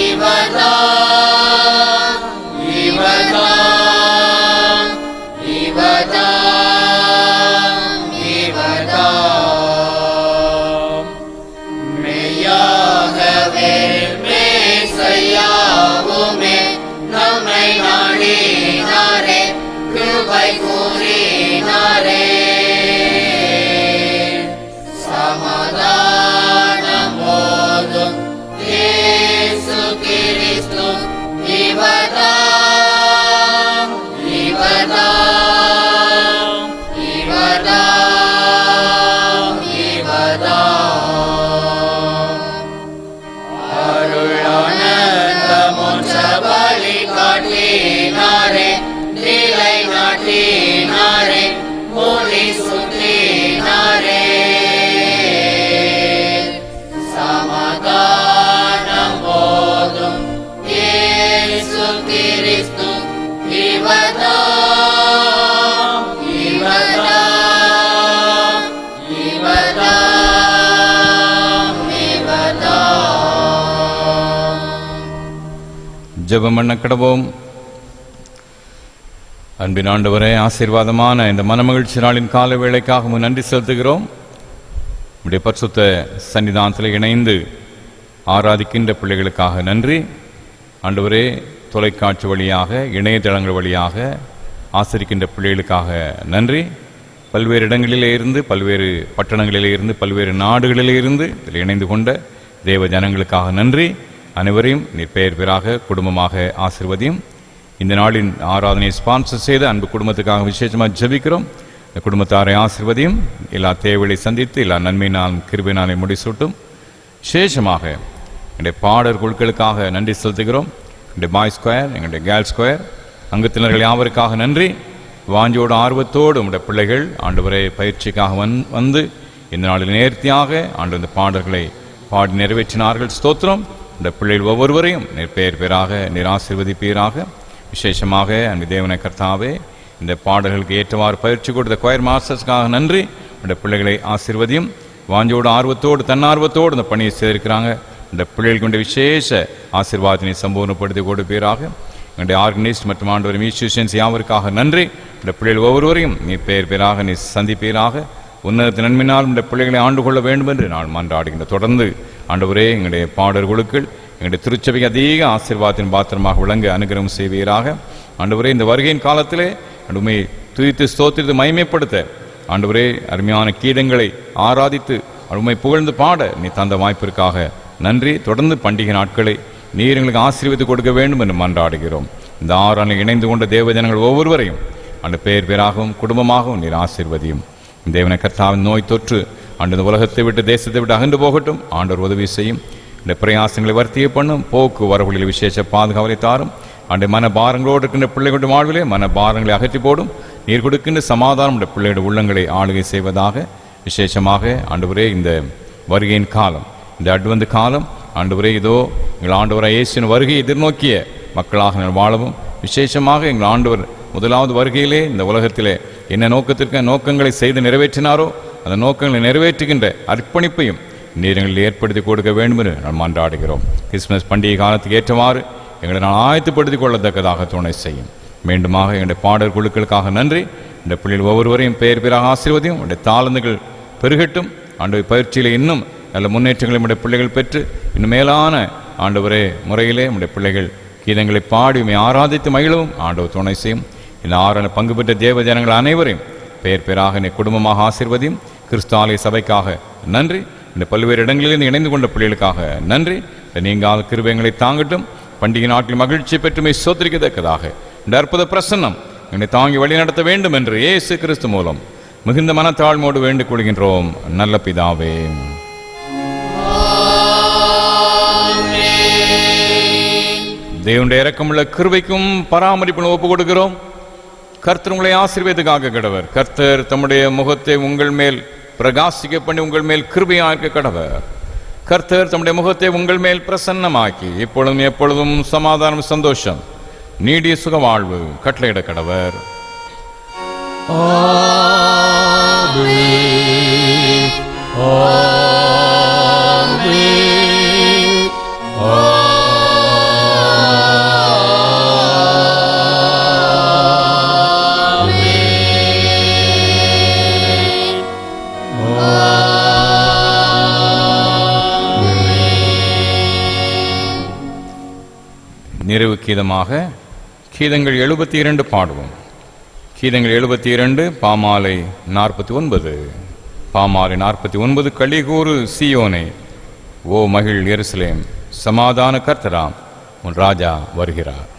Ivadah ஜெபம் பண்ண கடவோம். அன்பின் ஆண்டவரே, ஆசீர்வாதமான இந்த மனமகிழ்ச்சி நாளின் கால வேளைக்காக நன்றி செலுத்துகிறோம். உடைய பரிசுத்த சன்னிதானத்தில் இணைந்து ஆராதிக்கின்ற பிள்ளைகளுக்காக நன்றி. ஆண்டவரே, தொலைக்காட்சி வழியாக இணையதளங்கள் வழியாக ஆசரிக்கின்ற பிள்ளைகளுக்காக நன்றி. பல்வேறு இடங்களிலே இருந்து, பல்வேறு பட்டணங்களிலே இருந்து, பல்வேறு நாடுகளிலே இருந்து இதில் இணைந்து கொண்ட தேவ ஜனங்களுக்காக நன்றி. அனைவரையும் நீர் பெயர் பெயராக குடும்பமாக ஆசீர்வதியும். இந்த நாளின் ஆராதனையை ஸ்பான்சர் செய்த அன்பு குடும்பத்துக்காக விசேஷமாக ஜெபிக்கிறோம். இந்த குடும்பத்தாரை ஆசீர்வதியும். எல்லா தேவைகளை சந்தித்து எல்லா நன்மையினாலும் கிருபையினாலே முடிசூட்டும். விசேஷமாக எங்களுடைய பாடர் குழுக்களுக்காக நன்றி செலுத்துகிறோம். எங்களுடைய பாய் ஸ்கொயர், எங்களுடைய கேர்ள்ஸ் ஸ்கொயர் அங்கத்தினர்கள் யாவருக்காக நன்றி. வாஞ்சோடு ஆர்வத்தோடு உங்களுடைய பிள்ளைகள் ஆண்டவரை பயிற்சிக்காக வந்து இந்த நாளில் நேர்த்தியாக ஆண்டு இந்த பாடல்களை பாடி நிறைவேற்றினார்கள். ஸ்தோத்திரம். இந்த பிள்ளைகள் ஒவ்வொருவரையும் நீர் பெயர் பெயராக நீர் ஆசீர்வதிப்பீராக. விசேஷமாக அன்பு தேவனை கர்த்தாவே, இந்த பாடல்களுக்கு ஏற்றவாறு பயிற்சி கொடுத்த கொயர் மாஸ்டர்ஸ்க்காக நன்றி. இந்த பிள்ளைகளை ஆசீர்வதியும். வாஞ்சோடு ஆர்வத்தோடு தன்னார்வத்தோடு இந்த பணியை செய்திருக்கிறாங்க. இந்த பிள்ளைகளுக்கு கொண்ட விசேஷ ஆசீர்வாதத்தினை சம்பூர்ணப்படுத்தி கொடுப்பீராக. எங்களுடைய ஆர்கனைஸ்ட் மற்றும் ஆண்டவர் மியூசிஷியன்ஸ் யாவருக்காக நன்றி. இந்த பிள்ளைகள் ஒவ்வொருவரையும் நீ பெயர் பெயராக நீ சந்திப்பீராக. உன்னத நன்மையினால் இந்த பிள்ளைகளை ஆண்டு கொள்ள வேண்டும் என்று நான் மன்றாடுகின்ற. தொடர்ந்து ஆண்டவரே, எங்களுடைய பாடர் குழுக்கள் எங்களுடைய திருச்சபைக்கு அதிக ஆசீர்வாதத்தின் பாத்திரமாக விளங்க அனுகிரகம் செய்வீராக. ஆண்டவரே, இந்த வருகையின் காலத்திலே உண்மை துதித்து ஸ்தோத்திரித்து மகிமைப்படுத்த ஆண்டவரே அருமையான கீதங்களை ஆராதித்து உண்மை புகழ்ந்து பாட நீ தந்த வாய்ப்பிற்காக நன்றி. தொடர்ந்து பண்டிகை நாட்களை நீர் எங்களுக்கு ஆசீர்வதித்து கொடுக்க வேண்டும் என்று மன்றாடுகிறோம். இந்த ஆறானில் இணைந்து கொண்ட தேவ ஜனங்கள் ஒவ்வொருவரையும் அந்த பெயர் பேராகவும் குடும்பமாகவும் நீர் ஆசீர்வதியும். தேவனை கர்த்தாவின் நோய் தொற்று ஆண்டு இந்த உலகத்தை விட்டு தேசத்தை விட்டு அகன்று போகட்டும். ஆண்டவர் உதவி செய்யும். இந்த பிரயாசங்களை வர்த்திய பண்ணும். போக்கு வரவுகளில் விசேஷ பாதுகாவலை தாரும். ஆண்டு மன பாரங்களோடு இருக்கின்ற பிள்ளைகளுடைய வாழ்விலே மன பாரங்களை அகற்றி போடும். நீர் கொடுக்கின்ற சமாதானம் இந்த பிள்ளைகளுடைய உள்ளங்களை ஆளுகை செய்வதாக. விசேஷமாக ஆண்டவரே, இந்த வருகையின் காலம், இந்த அட்வந்து காலம் ஆண்டவரே, இதோ எங்கள் ஆண்டவராய் இயேசுவின் வருகையை எதிர்நோக்கிய மக்களாக நாங்கள் வாழவும். விசேஷமாக எங்கள் ஆண்டவர் முதலாவது வருகையிலே இந்த உலகத்திலே என்ன நோக்கத்திற்கு நோக்கங்களை செய்து நிறைவேற்றினாரோ அந்த நோக்கங்களை நிறைவேற்றுகின்ற அர்ப்பணிப்பையும் நீர் எங்களில் ஏற்படுத்தி கொடுக்க வேண்டும் என்று நாம் மன்றாடுகிறோம். கிறிஸ்துமஸ் பண்டிகை காலத்துக்கு ஏற்றவாறு எங்களை நான் ஆயத்துப்படுத்திக் கொள்ளத்தக்கதாக துணை செய்யும். மீண்டுமாக எங்களுடைய பாடல் குழுக்களுக்காக நன்றி. இந்த பிள்ளைகள் ஒவ்வொருவரையும் பெயர் பெயராக ஆசீர்வதியும். உடைய தாளந்துகள் பெருகட்டும். ஆண்டவர் பயிற்சியில் இன்னும் நல்ல முன்னேற்றங்களை நம்முடைய பிள்ளைகள் பெற்று இன்னும் மேலான ஆண்டவரே முறையிலே நம்முடைய பிள்ளைகள் கீதங்களை பாடி ஆராதித்து மகிழவும் ஆண்டவர் துணை செய்யும். இந்த ஆறான பங்கு பெற்ற தேவ ஜனங்கள் அனைவரையும் பெயர் பெயராக நீ குடும்பமாக ஆசீர்வதியும். கிறிஸ்து ஆலய சபைக்காக நன்றி. இந்த பல்வேறு இடங்களிலிருந்து இணைந்து கொண்ட பிள்ளைகளுக்காக நன்றி. நீங்கள் கிருபைகளை தாங்கட்டும். பண்டிகை நாட்டில் மகிழ்ச்சி பெற்றுமை சோதரிக்கத்தக்கதாக இந்த அற்புத பிரசன்னம் என்னை தாங்கி வழி நடத்த வேண்டும் என்று இயேசு கிறிஸ்து மூலம் மிகுந்த மனத்தாழ்மோடு வேண்டிக் கொள்கின்றோம் நல்ல பிதாவே. தேவனுடைய இரக்கமுள்ள கிருபைக்கும் பராமரிப்பும் ஒப்புக் கொடுக்கிறோம். கர்த்தர் உங்களை ஆசீர்வதிக்காக கடவர். கர்த்தர் தம்முடைய முகத்தை உங்கள் மேல் பிரகாசிக்க பண்ணி உங்கள் மேல் கிருபையாக்க கடவர். கர்த்தர் தம்முடைய முகத்தை உங்கள் மேல் பிரசன்னமாக்கி இப்பொழுதும் எப்பொழுதும் சமாதானம் சந்தோஷம் நீடிய சுக வாழ்வு கட்டளையிட கடவர். நிறைவு கீதமாக கீதங்கள் 72 பாடுவோம். கீதங்கள் 72, பாமாலை 49. பாமாலை 49. களிகூறு சீயோனே, ஓ மகிழ் எருசலேம், சமாதான கர்த்தராம் உன் ராஜா வருகிறார்.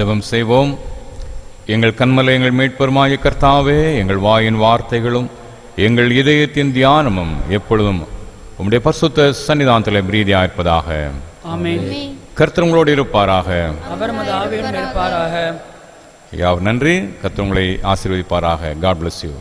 ஜெபம் செய்வோம். எங்கள் கண்மலை எங்கள் மீட்பெருமாய கர்த்தாவே, எங்கள் வாயின் வார்த்தைகளும் எங்கள் இதயத்தின் தியானமும் எப்பொழுதும் உம்முடைய பரிசுத்த சன்னிதானத்திலே பிரீதியாயிருப்பதாக. ஆமென். கர்த்தர் உங்களோடு இருப்பாராக. அவர் மது ஆவியுடன் இருப்பாராக. யாவர் நன்றி. கர்த்தர் உங்களை ஆசீர்வதிப்பாராக. God bless you.